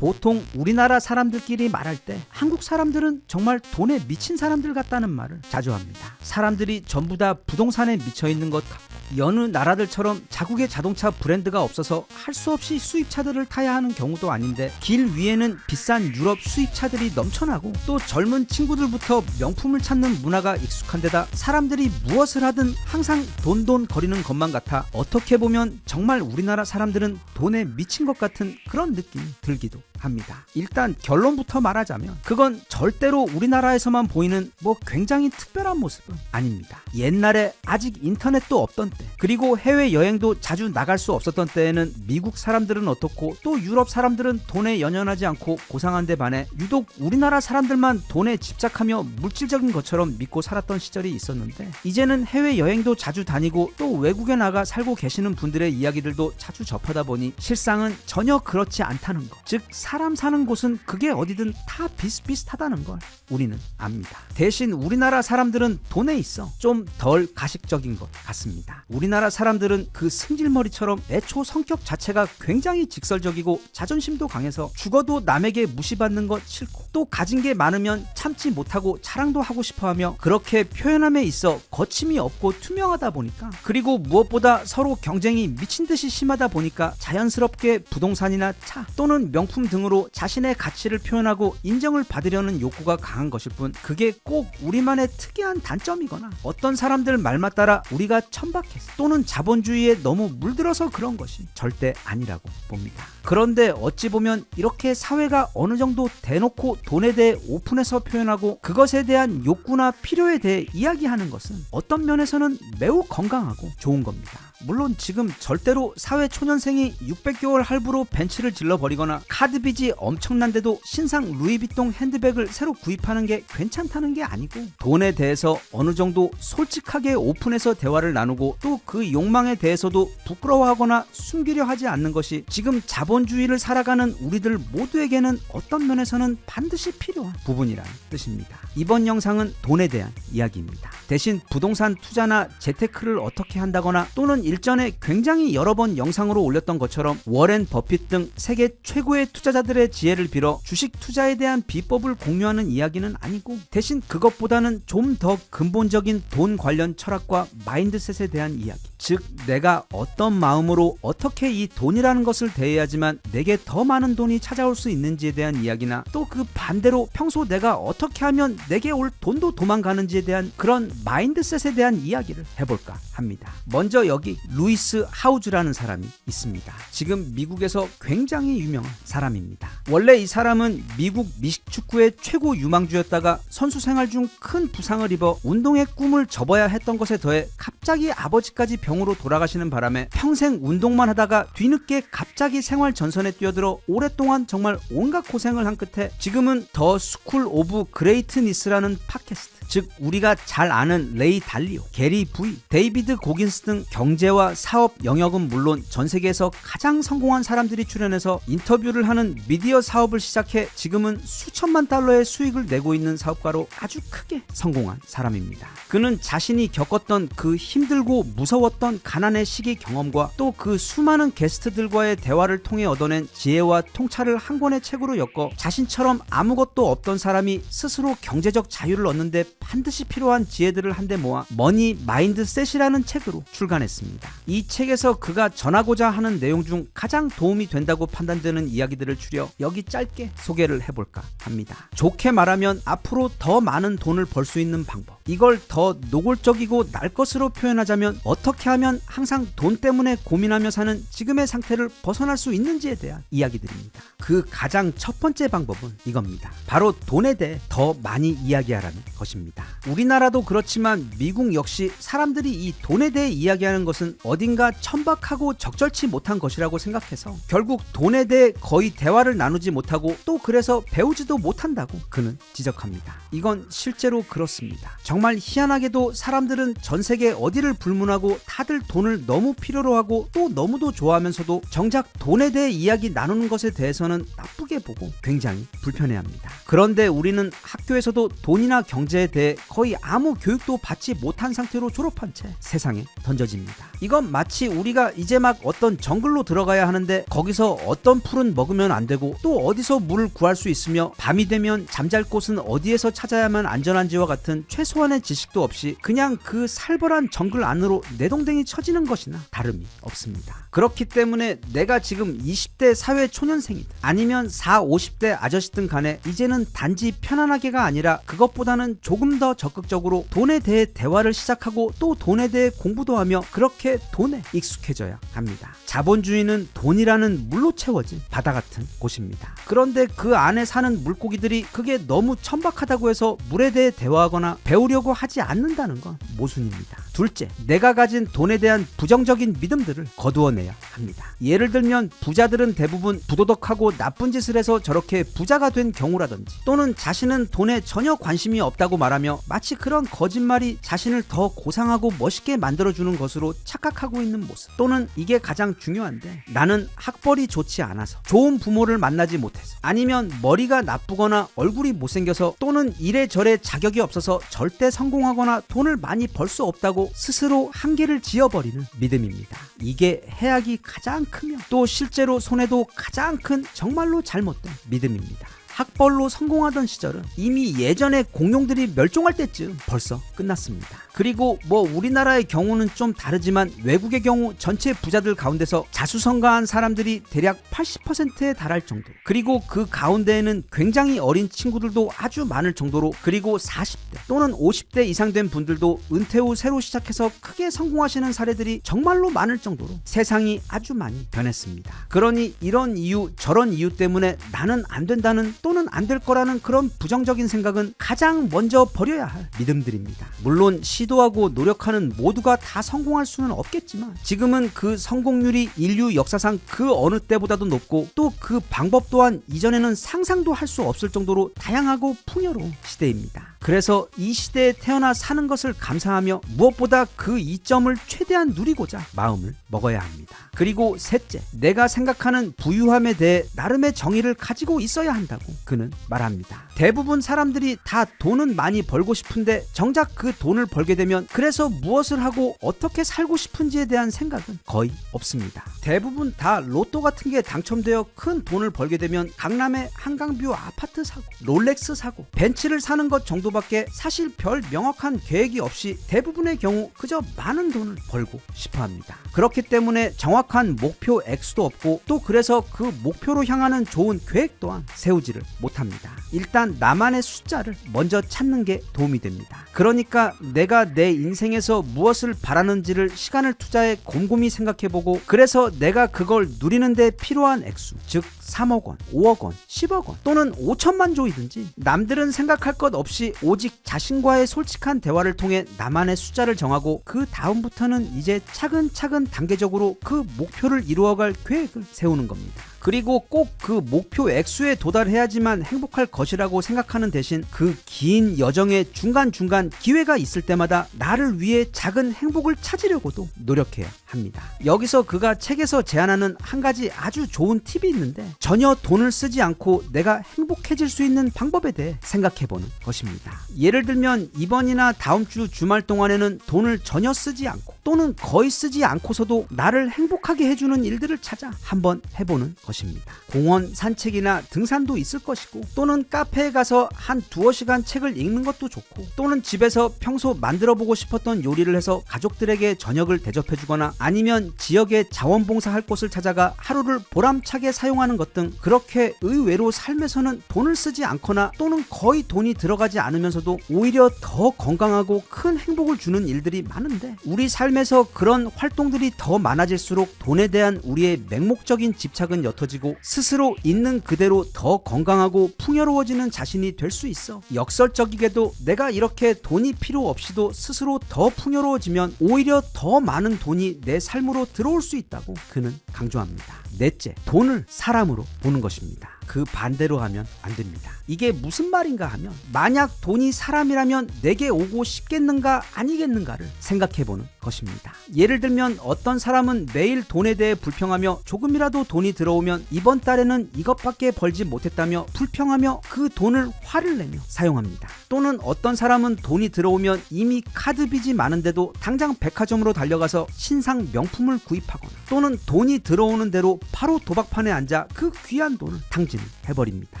보통 우리나라 사람들끼리 말할 때 한국 사람들은 정말 돈에 미친 사람들 같다는 말을 자주 합니다. 사람들이 전부 다 부동산에 미쳐 있는 것 같고 여느 나라들처럼 자국의 자동차 브랜드가 없어서 할 수 없이 수입차들을 타야 하는 경우도 아닌데 길 위에는 비싼 유럽 수입차들이 넘쳐나고 또 젊은 친구들부터 명품을 찾는 문화가 익숙한 데다 사람들이 무엇을 하든 항상 돈돈 거리는 것만 같아 어떻게 보면 정말 우리나라 사람들은 돈에 미친 것 같은 그런 느낌이 들기도 합니다. 일단 결론부터 말하자면 그건 절대로 우리나라에서만 보이는 굉장히 특별한 모습은 아닙니다. 옛날에 아직 인터넷도 없던 때 그리고 해외여행도 자주 나갈 수 없었던 때에는 미국 사람들은 어떻고 또 유럽 사람들은 돈에 연연하지 않고 고상한 데 반해 유독 우리나라 사람들만 돈에 집착하며 물질적인 것처럼 믿고 살았던 시절이 있었는데 이제는 해외여행도 자주 다니고 또 외국에 나가 살고 계시는 분들의 이야기들도 자주 접하다 보니 실상은 전혀 그렇지 않다는 것, 즉 사람 사는 곳은 그게 어디든 다 비슷비슷하다는 걸 우리는 압니다. 대신 우리나라 사람들은 돈에 있어 좀 덜 가식적인 것 같습니다. 우리나라 사람들은 그 승질머리처럼 애초 성격 자체가 굉장히 직설적이고 자존심도 강해서 죽어도 남에게 무시받는 것 싫고 또 가진 게 많으면 참지 못하고 자랑도 하고 싶어하며 그렇게 표현함에 있어 거침이 없고 투명하다 보니까 그리고 무엇보다 서로 경쟁이 미친듯이 심하다 보니까 자연스럽게 부동산이나 차 또는 명품 등으로 자신의 가치를 표현하고 인정을 받으려는 욕구가 강한 것일 뿐 그게 꼭 우리만의 특이한 단점이거나 어떤 사람들 말만 따라 우리가 천박해서 또는 자본주의에 너무 물들어서 그런 것이 절대 아니라고 봅니다. 그런데 어찌 보면 이렇게 사회가 어느 정도 대놓고 돈에 대해 오픈해서 표현하고 그것에 대한 욕구나 필요에 대해 이야기하는 것은 어떤 면에서는 매우 건강하고 좋은 겁니다. 물론 지금 절대로 사회 초년생이 600개월 할부로 벤츠를 질러버리거나 카드빚이 엄청난데도 신상 루이비통 핸드백을 새로 구입하는 게 괜찮다는 게 아니고 돈에 대해서 어느 정도 솔직하게 오픈해서 대화를 나누고 또 그 욕망에 대해서도 부끄러워하거나 숨기려 하지 않는 것이 지금 자본주의를 살아가는 우리들 모두에게는 어떤 면에서는 반드시 필요한 부분이라는 뜻입니다. 이번 영상은 돈에 대한 이야기입니다. 대신 부동산 투자나 재테크를 어떻게 한다거나 또는 일전에 굉장히 여러 번 영상으로 올렸던 것처럼 워렌 버핏 등 세계 최고의 투자자들의 지혜를 빌어 주식 투자에 대한 비법을 공유하는 이야기는 아니고 대신 그것보다는 좀 더 근본적인 돈 관련 철학과 마인드셋에 대한 이야기, 즉 내가 어떤 마음으로 어떻게 이 돈이라는 것을 대해야지만 내게 더 많은 돈이 찾아올 수 있는지에 대한 이야기나 또 그 반대로 평소 내가 어떻게 하면 내게 올 돈도 도망가는지에 대한 그런 마인드셋에 대한 이야기를 해볼까 합니다. 먼저 여기 루이스 하우즈라는 사람이 있습니다. 지금 미국에서 굉장히 유명한 사람입니다. 원래 이 사람은 미국 미식축구의 최고 유망주였다가 선수 생활 중 큰 부상을 입어 운동의 꿈을 접어야 했던 것에 더해 갑자기 아버지까지 병으로 돌아가시는 바람에 평생 운동만 하다가 뒤늦게 갑자기 생활 전선에 뛰어들어 오랫동안 정말 온갖 고생을 한 끝에 지금은 더 스쿨 오브 그레이트니스라는 팟캐스트, 즉 우리가 잘 아는 레이 달리오, 게리 부이, 데이비드 고긴스 등 경제와 사업 영역은 물론 전 세계에서 가장 성공한 사람들이 출연해서 인터뷰를 하는 미디어 사업을 시작해 지금은 수천만 달러의 수익을 내고 있는 사업가로 아주 크게 성공한 사람입니다. 그는 자신이 겪었던 그 힘들고 무서웠던 가난의 시기 경험과 또 그 수많은 게스트들과의 대화를 통해 얻어낸 지혜와 통찰을 한 권의 책으로 엮어 자신처럼 아무것도 없던 사람이 스스로 경제적 자유를 얻는데 반드시 필요한 지혜들을 한데 모아 머니 마인드셋이라는 책으로 출간했습니다. 이 책에서 그가 전하고자 하는 내용 중 가장 도움이 된다고 판단되는 이야기들을 추려 여기 짧게 소개를 해볼까 합니다. 좋게 말하면 앞으로 더 많은 돈을 벌 수 있는 방법, 이걸 더 노골적이고 날 것으로 표현하자면 어떻게 하면 항상 돈 때문에 고민하며 사는 지금의 상태를 벗어날 수 있는지에 대한 이야기들입니다. 그 가장 첫 번째 방법은 이겁니다. 바로 돈에 대해 더 많이 이야기하라는 것입니다. 우리나라도 그렇지만 미국 역시 사람들이 이 돈에 대해 이야기하는 것은 어딘가 천박하고 적절치 못한 것이라고 생각해서 결국 돈에 대해 거의 대화를 나누지 못하고 또 그래서 배우지도 못한다고 그는 지적합니다. 이건 실제로 그렇습니다. 정말 희한하게도 사람들은 전 세계 어디를 불문하고 다들 돈을 너무 필요로 하고 또 너무도 좋아하면서도 정작 돈에 대해 이야기 나누는 것에 대해서는 나쁘게 보고 굉장히 불편해합니다. 그런데 우리는 학교에서도 돈이나 경제에 대해 대해 거의 아무 교육도 받지 못한 상태로 졸업한 채 세상에 던져집니다. 이건 마치 우리가 이제 막 어떤 정글로 들어가야 하는데 거기서 어떤 풀은 먹으면 안 되고 또 어디서 물을 구할 수 있으며 밤이 되면 잠잘 곳은 어디에서 찾아야만 안전한지와 같은 최소한의 지식도 없이 그냥 그 살벌한 정글 안으로 내동댕이 쳐지는 것이나 다름이 없습니다. 그렇기 때문에 내가 지금 20대 사회 초년생이든 아니면 40, 50대 아저씨든 간에 이제는 단지 편안하게가 아니라 그것보다는 조금 더 적극적으로 돈에 대해 대화를 시작하고 또 돈에 대해 공부도 하며 그렇게 돈에 익숙해져야 합니다. 자본주의는 돈이라는 물로 채워진 바다 같은 곳입니다. 그런데 그 안에 사는 물고기들이 그게 너무 천박하다고 해서 물에 대해 대화하거나 배우려고 하지 않는다는 건 모순입니다. 둘째, 내가 가진 돈에 대한 부정적인 믿음들을 거두어내야 합니다. 예를 들면 부자들은 대부분 부도덕하고 나쁜 짓을 해서 저렇게 부자가 된 경우라든지 또는 자신은 돈에 전혀 관심이 없다고 말하며 마치 그런 거짓말이 자신을 더 고상하고 멋있게 만들어주는 것으로 착각하고 있는 모습, 또는 이게 가장 중요한데 나는 학벌이 좋지 않아서 좋은 부모를 만나지 못해서 아니면 머리가 나쁘거나 얼굴이 못생겨서 또는 이래저래 자격이 없어서 절대 성공하거나 돈을 많이 벌 수 없다고 스스로 한계를 지어버리는 믿음입니다. 이게 해악이 가장 크며 또 실제로 손해도 가장 큰 정말로 잘못된 믿음입니다. 학벌로 성공하던 시절은 이미 예전에 공룡들이 멸종할 때쯤 벌써 끝났습니다. 그리고 우리나라의 경우는 좀 다르지만 외국의 경우 전체 부자들 가운데서 자수성가한 사람들이 대략 80%에 달할 정도, 그리고 그 가운데에는 굉장히 어린 친구들도 아주 많을 정도로, 그리고 40대 또는 50대 이상 된 분들도 은퇴 후 새로 시작해서 크게 성공하시는 사례들이 정말로 많을 정도로 세상이 아주 많이 변했습니다. 그러니 이런 이유 저런 이유 때문에 나는 안 된다는 또는 안 될 거라는 그런 부정적인 생각은 가장 먼저 버려야 할 믿음들입니다. 물론 시도하고 노력하는 모두가 다 성공할 수는 없겠지만 지금은 그 성공률이 인류 역사상 그 어느 때보다도 높고 또 그 방법 또한 이전에는 상상도 할 수 없을 정도로 다양하고 풍요로운 시대입니다. 그래서 이 시대에 태어나 사는 것을 감사하며 무엇보다 그 이점을 최대한 누리고자 마음을 먹어야 합니다. 그리고 셋째, 내가 생각하는 부유함에 대해 나름의 정의를 가지고 있어야 한다고 그는 말합니다. 대부분 사람들이 다 돈은 많이 벌고 싶은데 정작 그 돈을 벌게 되면 그래서 무엇을 하고 어떻게 살고 싶은지에 대한 생각은 거의 없습니다. 대부분 다 로또 같은 게 당첨되어 큰 돈을 벌게 되면 강남에 한강뷰 아파트 사고 롤렉스 사고 벤츠를 사는 것 정도밖에 사실 별 명확한 계획이 없이 대부분의 경우 그저 많은 돈을 벌고 싶어합니다. 그렇기 때문에 정확한 목표 액수도 없고 또 그래서 그 목표로 향하는 좋은 계획 또한 세우지를 못합니다. 일단 나만의 숫자를 먼저 찾는 게 도움이 됩니다. 그러니까 내가 내 인생에서 무엇을 바라는지를 시간을 투자해 곰곰이 생각해보고 그래서 내가 그걸 누리는 데 필요한 액수, 즉 3억 원, 5억 원, 10억 원 또는 5천만 조이든지 남들은 생각할 것 없이 오직 자신과의 솔직한 대화를 통해 나만의 숫자를 정하고 그 다음부터는 이제 차근차근 단계적으로 그 목표를 이루어갈 계획을 세우는 겁니다. 그리고 꼭 그 목표 액수에 도달해야지만 행복할 것이라고 생각하는 대신 그 긴 여정의 중간중간 기회가 있을 때마다 나를 위해 작은 행복을 찾으려고도 노력해야 합니다. 여기서 그가 책에서 제안하는 한 가지 아주 좋은 팁이 있는데 전혀 돈을 쓰지 않고 내가 행복해질 수 있는 방법에 대해 생각해보는 것입니다. 예를 들면 이번이나 다음 주 주말 동안에는 돈을 전혀 쓰지 않고 또는 거의 쓰지 않고서도 나를 행복하게 해주는 일들을 찾아 한번 해보는 것입니다. 공원 산책이나 등산도 있을 것이고 또는 카페에 가서 한 두어 시간 책을 읽는 것도 좋고 또는 집에서 평소 만들어보고 싶었던 요리를 해서 가족들에게 저녁을 대접해주거나 아니면 지역에 자원봉사할 곳을 찾아가 하루를 보람차게 사용하는 것 등 그렇게 의외로 삶에서는 돈을 쓰지 않거나 또는 거의 돈이 들어가지 않으면서도 오히려 더 건강하고 큰 행복을 주는 일들이 많은데 우리 삶에서 그런 활동들이 더 많아질수록 돈에 대한 우리의 맹목적인 집착은 옅어지고 스스로 있는 그대로 더 건강하고 풍요로워지는 자신이 될 수 있어. 역설적이게도 내가 이렇게 돈이 필요 없이도 스스로 더 풍요로워지면 오히려 더 많은 돈이 내 삶으로 들어올 수 있다고 그는 강조합니다. 넷째, 돈을 사람으로 보는 것입니다. 그 반대로 하면 안 됩니다. 이게 무슨 말인가 하면 만약 돈이 사람이라면 내게 오고 싶겠는가 아니겠는가를 생각해보는 것입니다. 예를 들면 어떤 사람은 매일 돈에 대해 불평하며 조금이라도 돈이 들어오면 이번 달에는 이것밖에 벌지 못했다며 불평하며 그 돈을 화를 내며 사용합니다. 또는 어떤 사람은 돈이 들어오면 이미 카드 빚이 많은데도 당장 백화점으로 달려가서 신상 명품을 구입하거나, 또는 돈이 들어오는 대로 바로 도박판에 앉아 그 귀한 돈을 탕진을 해버립니다.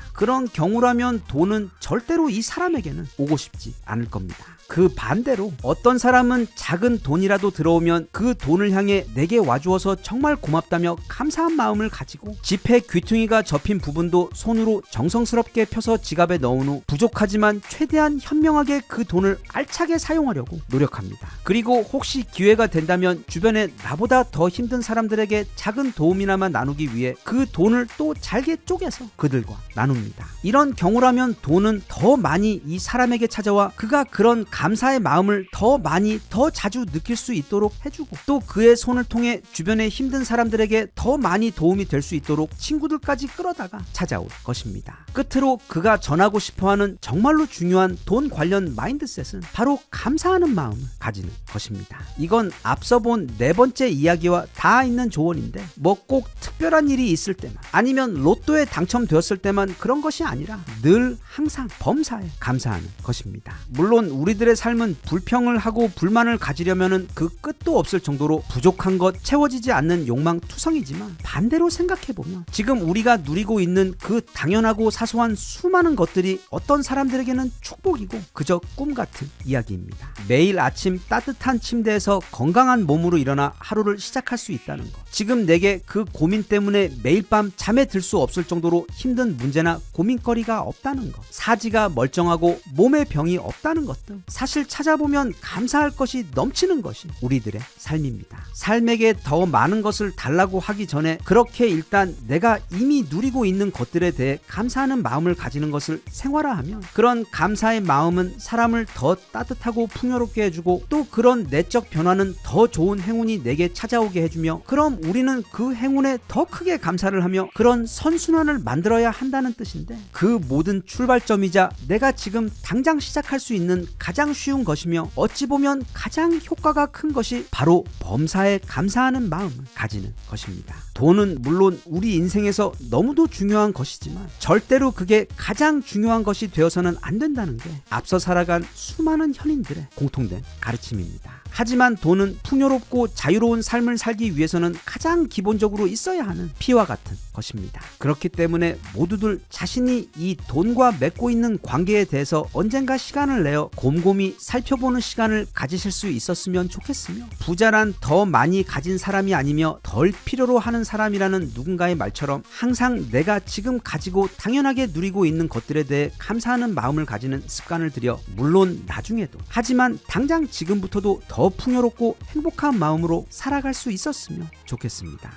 그런 경우라면 돈은 절대로 이 사람에게는 오고 싶지 않을 겁니다. 그 반대로 어떤 사람은 작은 돈이라도 들어오면 그 돈을 향해 내게 와주어서 정말 고맙다며 감사한 마음을 가지고 지폐 귀퉁이가 접힌 부분도 손으로 정성스럽게 펴서 지갑에 넣은 후 부족하지만 최대한 현명하게 그 돈을 알차게 사용하려고 노력합니다. 그리고 혹시 기회가 된다면 주변에 나보다 더 힘든 사람들에게 작은 도움이나마 나누기 위해 그 돈을 또 잘게 쪼개서 그들과 나눕니다. 이런 경우라면 돈은 더 많이 이 사람에게 찾아와 그가 그런 감사의 마음을 더 많이 더 자주 느낄 수 있도록 해주고, 또 그의 손을 통해 주변의 힘든 사람들에게 더 많이 도움이 될 수 있도록 친구들까지 끌어다가 찾아올 것입니다. 끝으로 그가 전하고 싶어하는 정말로 중요한 돈 관련 마인드셋은 바로 감사하는 마음을 가지는 것입니다. 이건 앞서 본 네 번째 이야기와 다 있는 조언인데, 뭐 꼭 특별한 일이 있을 때만, 아니면 로또에 당첨되었을 때만 그런 것이 아니라 늘 항상 범사에 감사하는 것입니다. 물론 우리들의 삶은 불평을 하고 불만을 가지려면은 그 끝도 없을 정도로 부족한 것, 채워지지 않는 욕망 투성이지만, 반대로 생각해보면 지금 우리가 누리고 있는 그 당연하고 사소한 수많은 것들이 어떤 사람들에게는 축복이고 그저 꿈 같은 이야기입니다. 매일 아침 따뜻한 침대에서 건강한 몸으로 일어나 하루를 시작할 수 있다는 것, 지금 내게 그 고민 때문에 매일 밤 잠에 들 수 없을 정도로 힘든 문제나 고민거리가 없다는 것, 사지가 멀쩡하고 몸에 병이 없다는 것 등 사실 찾아보면 감사할 것이 넘치는 것이 우리들의 삶입니다. 삶에게 더 많은 것을 달라고 하기 전에 그렇게 일단 내가 이미 누리고 있는 것들에 대해 감사하는 마음을 가지는 것을 생활화하면, 그런 감사의 마음은 사람을 더 따뜻하고 풍요롭게 해주고, 또 그런 내적 변화는 더 좋은 행운이 내게 찾아오게 해주며, 그럼 우리는 그 행운에 더 크게 감사를 하며 그런 선순환을 만들어야 한다는 뜻인데, 그 모든 출발점이자 내가 지금 당장 시작할 수 있는 가장 쉬운 것이며 어찌 보면 가장 효과가 큰 것이 바로 범사에 감사하는 마음을 가지는 것입니다. 돈은 물론 우리 인생에서 너무도 중요한 것이지만 절대로 그게 가장 중요한 것이 되어서는 안 된다는 게 앞서 살아간 수많은 현인들의 공통된 가르침입니다. 하지만 돈은 풍요롭고 자유로운 삶을 살기 위해서는 가장 기본적으로 있어야 하는 피와 같은 것입니다. 그렇기 때문에 모두들 자신이 이 돈과 맺고 있는 관계에 대해서 언젠가 시간을 내어 곰곰이 살펴보는 시간을 가지실 수 있었으면 좋겠으며, 부자란 더 많이 가진 사람이 아니며 덜 필요로 하는 사람이라는 누군가의 말처럼 항상 내가 지금 가지고 당연하게 누리고 있는 것들에 대해 감사하는 마음을 가지는 습관을 들여, 물론 나중에도, 하지만 당장 지금부터도 더 풍요롭고 행복한 마음으로 살아갈 수 있었으면 좋겠습니다.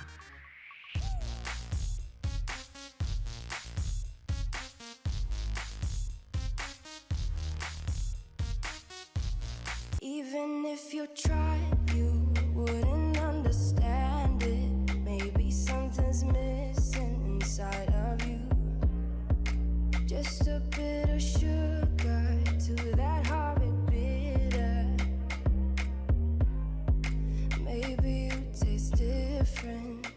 Even if you tried, you wouldn't understand it. Maybe something's missing inside of you. Just a bit of sugar to that horrid bitter. Maybe you taste different.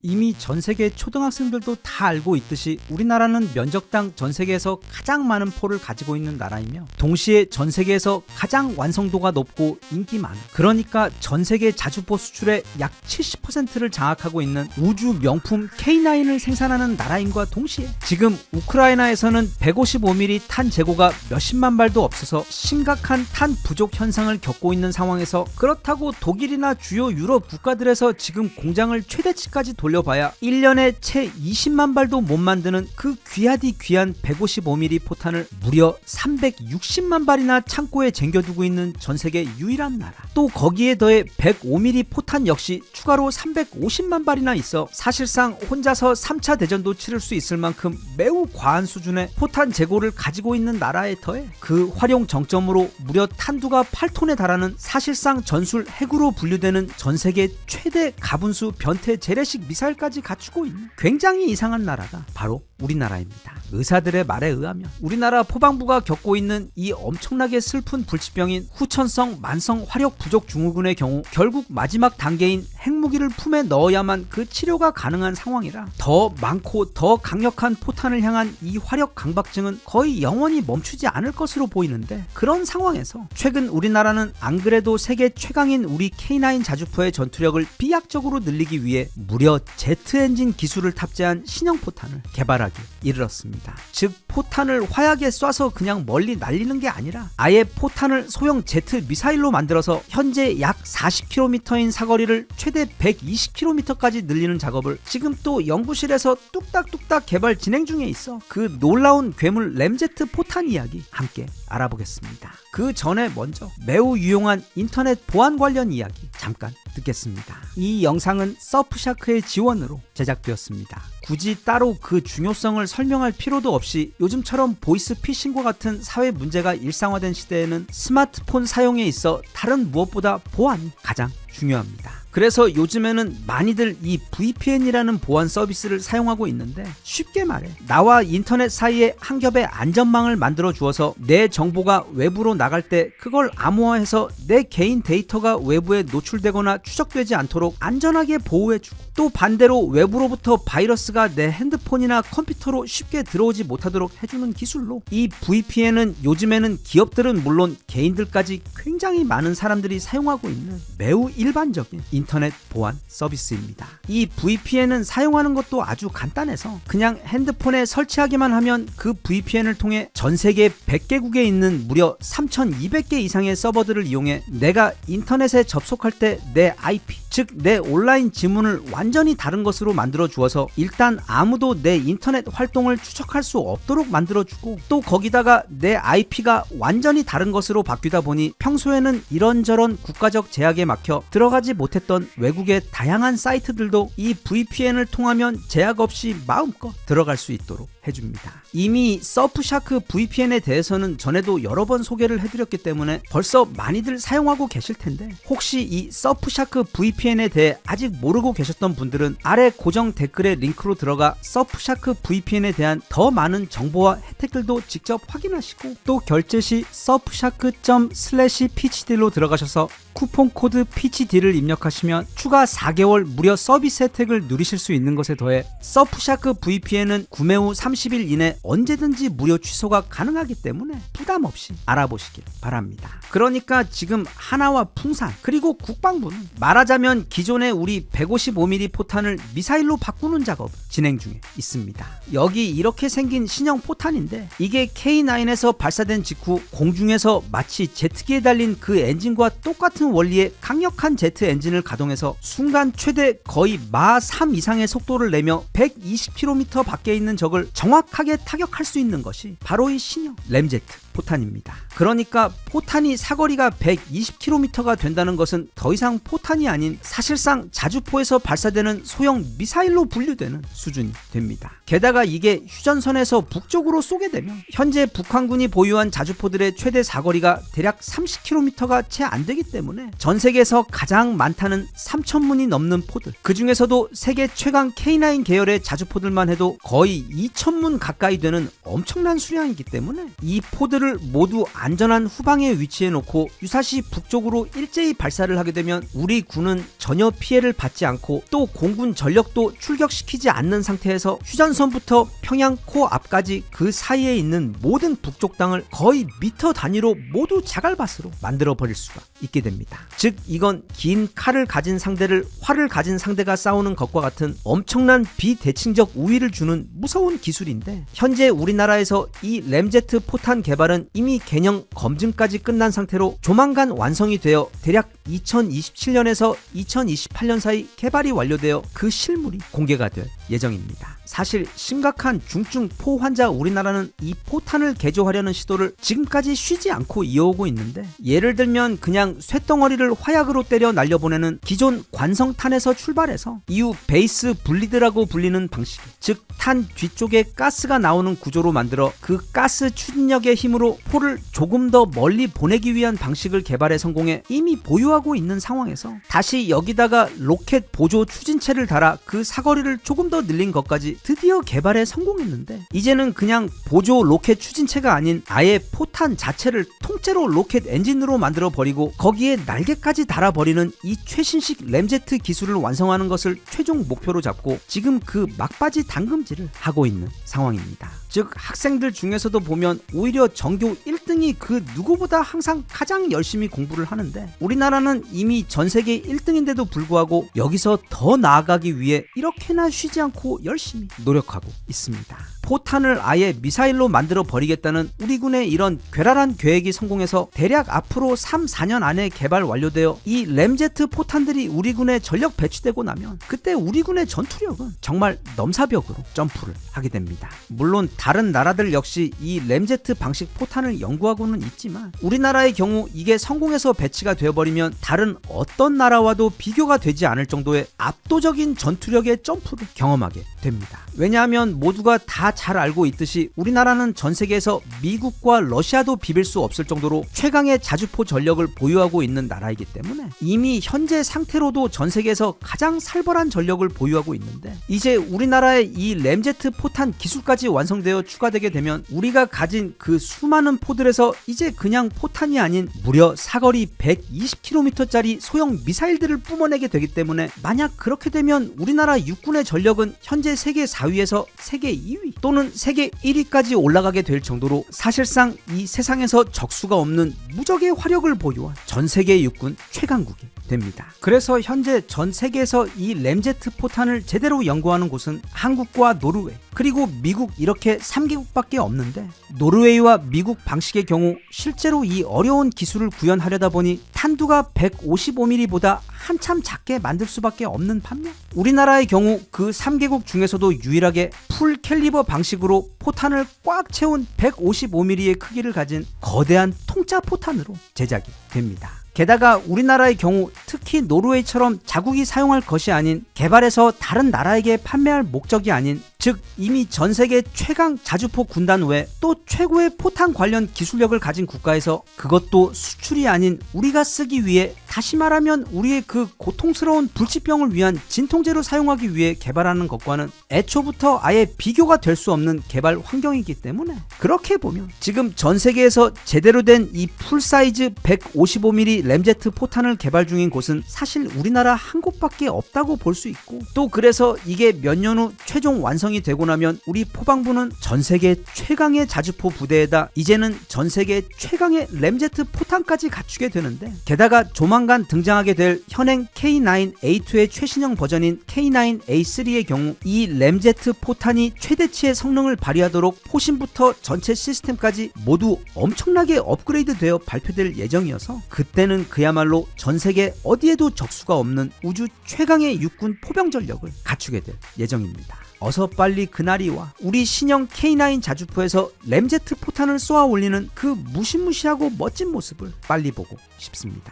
이미 전 세계 초등학생들도 다 알고 있듯이 우리나라는 면적당 전 세계에서 가장 많은 포를 가지고 있는 나라이며, 동시에 전 세계에서 가장 완성도가 높고 인기 많은, 그러니까 전 세계 자주포 수출의 약 70%를 장악하고 있는 우주 명품 K9을 생산하는 나라임과 동시에 지금 우크라이나에서는 155mm 탄 재고가 몇십만 발도 없어서 심각한 탄 부족 현상을 겪고 있는 상황에서, 그렇다고 독일이나 주요 유럽 국가들에서 지금 공장을 최대치까지 돌려봐야 1년에 채 20만 발도 못 만드는 그 귀하디 귀한 155mm 포탄을 무려 360만 발이나 창고에 쟁겨두고 있는 전세계 유일한 나라, 또 거기에 더해 105mm 포탄 역시 추가로 350만 발이나 있어 사실상 혼자서 3차 대전도 치를 수 있을 만큼 매우 과한 수준의 포탄 재고를 가지고 있는 나라에 더해 그 활용 정점으로 무려 탄두가 8톤에 달하는 사실상 전술 핵으로 분류되는 전세계 최대 가분수 변태 재래식 미사일까지 갖추고 있는 굉장히 이상한 나라가 바로 우리나라입니다. 의사들의 말에 의하면 우리나라 포방부가 겪고 있는 이 엄청나게 슬픈 불치병인 후천성 만성 화력 부족 증후군의 경우 결국 마지막 단계인 핵무기를 품에 넣어야만 그 치료가 가능한 상황이라 더 많고 더 강력한 포탄을 향한 이 화력 강박증은 거의 영원히 멈추지 않을 것으로 보이는데, 그런 상황에서 최근 우리나라는 안 그래도 세계 최강인 우리 K9 자주포의 전투력을 비약적으로 늘리기 위해 무려 제트 엔진 기술을 탑재한 신형 포탄을 개발하기 이르렀습니다. 즉 포탄을 화약에 쏴서 그냥 멀리 날리는 게 아니라 아예 포탄을 소형 제트 미사일로 만들어서 현재 약 40km인 사거리를 최대 120km까지 늘리는 작업을 지금 또 연구실에서 뚝딱뚝딱 개발 진행 중에 있어 그 놀라운 괴물 램제트 포탄 이야기 함께 알아보겠습니다. 그 전에 먼저 매우 유용한 인터넷 보안 관련 이야기 잠깐 듣겠습니다. 이 영상은 서프샤크의 지원으로 제작되었습니다. 굳이 따로 그 중요성을 설명할 필요도 없이 요즘처럼 보이스피싱과 같은 사회 문제가 일상화된 시대에는 스마트폰 사용에 있어 다른 무엇보다 보안이 가장 중요합니다. 그래서 요즘에는 많이들 이 VPN이라는 보안 서비스를 사용하고 있는데, 쉽게 말해 나와 인터넷 사이에 한 겹의 안전망을 만들어 주어서 내 정보가 외부로 나갈 때 그걸 암호화해서 내 개인 데이터가 외부에 노출되거나 추적되지 않도록 안전하게 보호해주고, 또 반대로 외부로부터 바이러스가 내 핸드폰이나 컴퓨터로 쉽게 들어오지 못하도록 해주는 기술로, 이 VPN은 요즘에는 기업들은 물론 개인들까지 굉장히 많은 사람들이 사용하고 있는 매우 일반적인 인터넷 보안 서비스입니다. 이 VPN은 사용하는 것도 아주 간단해서 그냥 핸드폰에 설치하기만 하면 그 VPN을 통해 전 세계 100개국에 있는 무려 3,200개 이상의 서버들을 이용해 내가 인터넷에 접속할 때 내 IP, 즉 내 온라인 지문을 완전히 다른 것으로 만들어 주어서 일단 아무도 내 인터넷 활동을 추적할 수 없도록 만들어 주고, 또 거기다가 내 IP가 완전히 다른 것으로 바뀌다 보니 평소에는 이런저런 국가적 제약에 막혀 들어가지 못했던 외국의 다양한 사이트들도 이 VPN을 통하면 제약 없이 마음껏 들어갈 수 있도록 해줍니다. 이미 서프샤크 VPN에 대해서는 전에도 여러 번 소개를 해드렸기 때문에 벌써 많이들 사용하고 계실 텐데, 혹시 이 서프샤크 VPN에 대해 아직 모르고 계셨던 분들은 아래 고정 댓글에 링크로 들어가 서프샤크 VPN에 대한 더 많은 정보와 혜택들도 직접 확인하시고, 또 결제 시 surfshark.com/phd로 들어가셔서 쿠폰 코드 PHD를 입력하시면 추가 4개월 무료 서비스 혜택을 누리실 수 있는 것에 더해 서프샤크 VPN은 구매 후 30일 이내 언제든지 무료 취소가 가능하기 때문에 부담 없이 알아보시길 바랍니다. 그러니까 지금 하나와 풍산 그리고 국방부는 말하자면 기존의 우리 155mm 포탄을 미사일로 바꾸는 작업 진행 중에 있습니다. 여기 이렇게 생긴 신형 포탄인데, 이게 K9에서 발사된 직후 공중에서 마치 제트기에 달린 그 엔진과 똑같은 원리의 강력한 제트 엔진을 가동해서 순간 최대 거의 마 3 이상의 속도를 내며 120km 밖에 있는 적을 정확하게 타격할 수 있는 것이 바로 이 신형 램제트 포탄입니다. 그러니까 포탄이 사거리가 120km가 된다는 것은 더 이상 포탄이 아닌 사실상 자주포에서 발사되는 소형 미사일로 분류되는 수준이 됩니다. 게다가 이게 휴전선에서 북쪽으로 쏘게 되면 현재 북한군이 보유한 자주포들의 최대 사거리가 대략 30km가 채 안 되기 때문에 전 세계에서 가장 많다는 3,000문이 넘는 포들, 그 중에서도 세계 최강 K9 계열의 자주포들만 해도 거의 2,000문 가까이 되는 엄청난 수량이기 때문에 이 포들을 모두 안전한 후방에 위치해 놓고 유사시 북쪽으로 일제히 발사를 하게 되면 우리 군은 전혀 피해를 받지 않고 또 공군 전력도 출격시키지 않는 상태에서 휴전선부터 평양 코앞까지 그 사이에 있는 모든 북쪽 땅을 거의 미터 단위로 모두 자갈밭으로 만들어 버릴 수가 있게 됩니다. 즉 이건 긴 칼을 가진 상대를 활을 가진 상대가 싸우는 것과 같은 엄청난 비대칭적 우위를 주는 무서운 기술인데, 현재 우리나라에서 이 램제트 포탄 개발은 이미 개념 검증까지 끝난 상태로 조만간 완성이 되어 대략 2027년에서 2028년 사이 개발이 완료되어 그 실물이 공개가 될 예정입니다. 사실 심각한 중증 포 환자 우리나라는 이 포탄을 개조하려는 시도를 지금까지 쉬지 않고 이어오고 있는데, 예를 들면 그냥 쇳덩어리를 화약으로 때려 날려보내는 기존 관성탄에서 출발해서 이후 베이스 블리드라고 불리는 방식, 즉 탄 뒤쪽에 가스가 나오는 구조로 만들어 그 가스 추진력의 힘으로 포를 조금 더 멀리 보내기 위한 방식을 개발해 성공해 이미 보유하고 있는 상황에서 다시 여기다가 로켓 보조 추진체를 달아 그 사거리를 조금 더 늘린 것까지 드디어 개발에 성공했는데 이제는 그냥 보조 로켓 추진체가 아닌 아예 포탄 자체를 통째로 로켓 엔진으로 만들어 버리고 거기에 날개까지 달아버리는 이 최신식 램제트 기술을 완성하는 것을 최종 목표로 잡고 지금 그 막바지 당금질을 하고 있는 상황입니다. 즉 학생들 중에서도 보면 오히려 전교 1등이 그 누구보다 항상 가장 열심히 공부를 하는데 우리나라는 이미 전 세계 1등인데도 불구하고 여기서 더 나아가기 위해 이렇게나 쉬지 않고 열심히 노력하고 있습니다. 포탄을 아예 미사일로 만들어 버리겠다는 우리 군의 이런 괴랄한 계획이 성공해서 대략 앞으로 3, 4년 안에 개발 완료되어 이 램제트 포탄들이 우리 군에 전력 배치되고 나면 그때 우리 군의 전투력은 정말 넘사벽으로 점프를 하게 됩니다. 물론 다른 나라들 역시 이 램제트 방식 포탄을 연구하고는 있지만 우리나라의 경우 이게 성공해서 배치가 되어버리면 다른 어떤 나라와도 비교가 되지 않을 정도의 압도적인 전투력의 점프를 경험하게 됩니다. 왜냐하면 모두가 다 잘 알고 있듯이 우리나라는 전 세계에서 미국과 러시아도 비빌 수 없을 정도로 최강의 자주포 전력을 보유하고 있는 나라이기 때문에 이미 현재 상태로도 전 세계에서 가장 살벌한 전력을 보유하고 있는데 이제 우리나라의 이 램제트 포탄 기술까지 완성되어 추가되게 되면 우리가 가진 그 수많은 포들에서 이제 그냥 포탄이 아닌 무려 사거리 120km짜리 소형 미사일들을 뿜어내게 되기 때문에 만약 그렇게 되면 우리나라 육군의 전력은 현재 세계 4위에서 세계 2위 또는 세계 1위까지 올라가게 될 정도로 사실상 이 세상에서 적수가 없는 무적의 화력을 보유한 전 세계 육군 최강국이 됩니다. 그래서 현재 전 세계에서 이 램제트 포탄을 제대로 연구하는 곳은 한국과 노르웨이 그리고 미국 이렇게 3개국밖에 없는데 노르웨이와 미국 방식의 경우 실제로 이 어려운 기술을 구현하려다 보니 탄두가 155mm보다 한참 작게 만들 수밖에 없는 반면 우리나라의 경우 그 3개국 중에서도 유일하게 풀 캘리버 방식으로 포탄을 꽉 채운 155mm의 크기를 가진 거대한 통짜 포탄으로 제작이 됩니다. 게다가 우리나라의 경우 특히 노르웨이처럼 자국이 사용할 것이 아닌 개발해서 다른 나라에게 판매할 목적이 아닌 즉 이미 전 세계 최강 자주포 군단 외 또 최고의 포탄 관련 기술력을 가진 국가에서 그것도 수출이 아닌 우리가 쓰기 위해 다시 말하면 우리의 그 고통스러운 불치병을 위한 진통제로 사용하기 위해 개발하는 것과는 애초부터 아예 비교가 될 수 없는 개발 환경이기 때문에 그렇게 보면 지금 전 세계에서 제대로 된 이 풀사이즈 155mm 램제트 포탄을 개발 중인 곳은 사실 우리나라 한 곳밖에 없다고 볼 수 있고 또 그래서 이게 몇 년 후 최종 완성이 되고 나면 우리 포방부는 전 세계 최강의 자주포 부대에다 이제는 전 세계 최강의 램제트 포탄까지 갖추게 되는데 게다가 조만간 등장하게 될 현행 K9A2의 최신형 버전인 K9A3의 경우 이 램제트 포탄이 최대치의 성능을 발휘하도록 포신부터 전체 시스템까지 모두 엄청나게 업그레이드 되어 발표될 예정이어서 그때는 그야말로 전 세계 어디에도 적수가 없는 우주 최강의 육군 포병 전력을 갖추게 될 예정입니다. 어서 빨리 그날이 와 우리 신형 K9 자주포에서 램제트 포탄을 쏘아 올리는 그 무시무시하고 멋진 모습을 빨리 보고 싶습니다.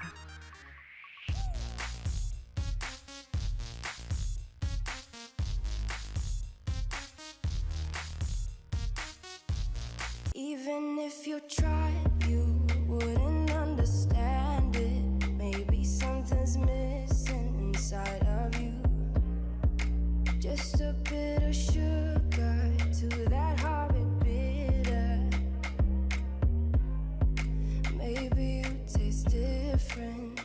Even if you tried, you wouldn't understand it. Maybe something's missing inside of you. Just a bit of sugar to that horrid bitter. Maybe you taste different.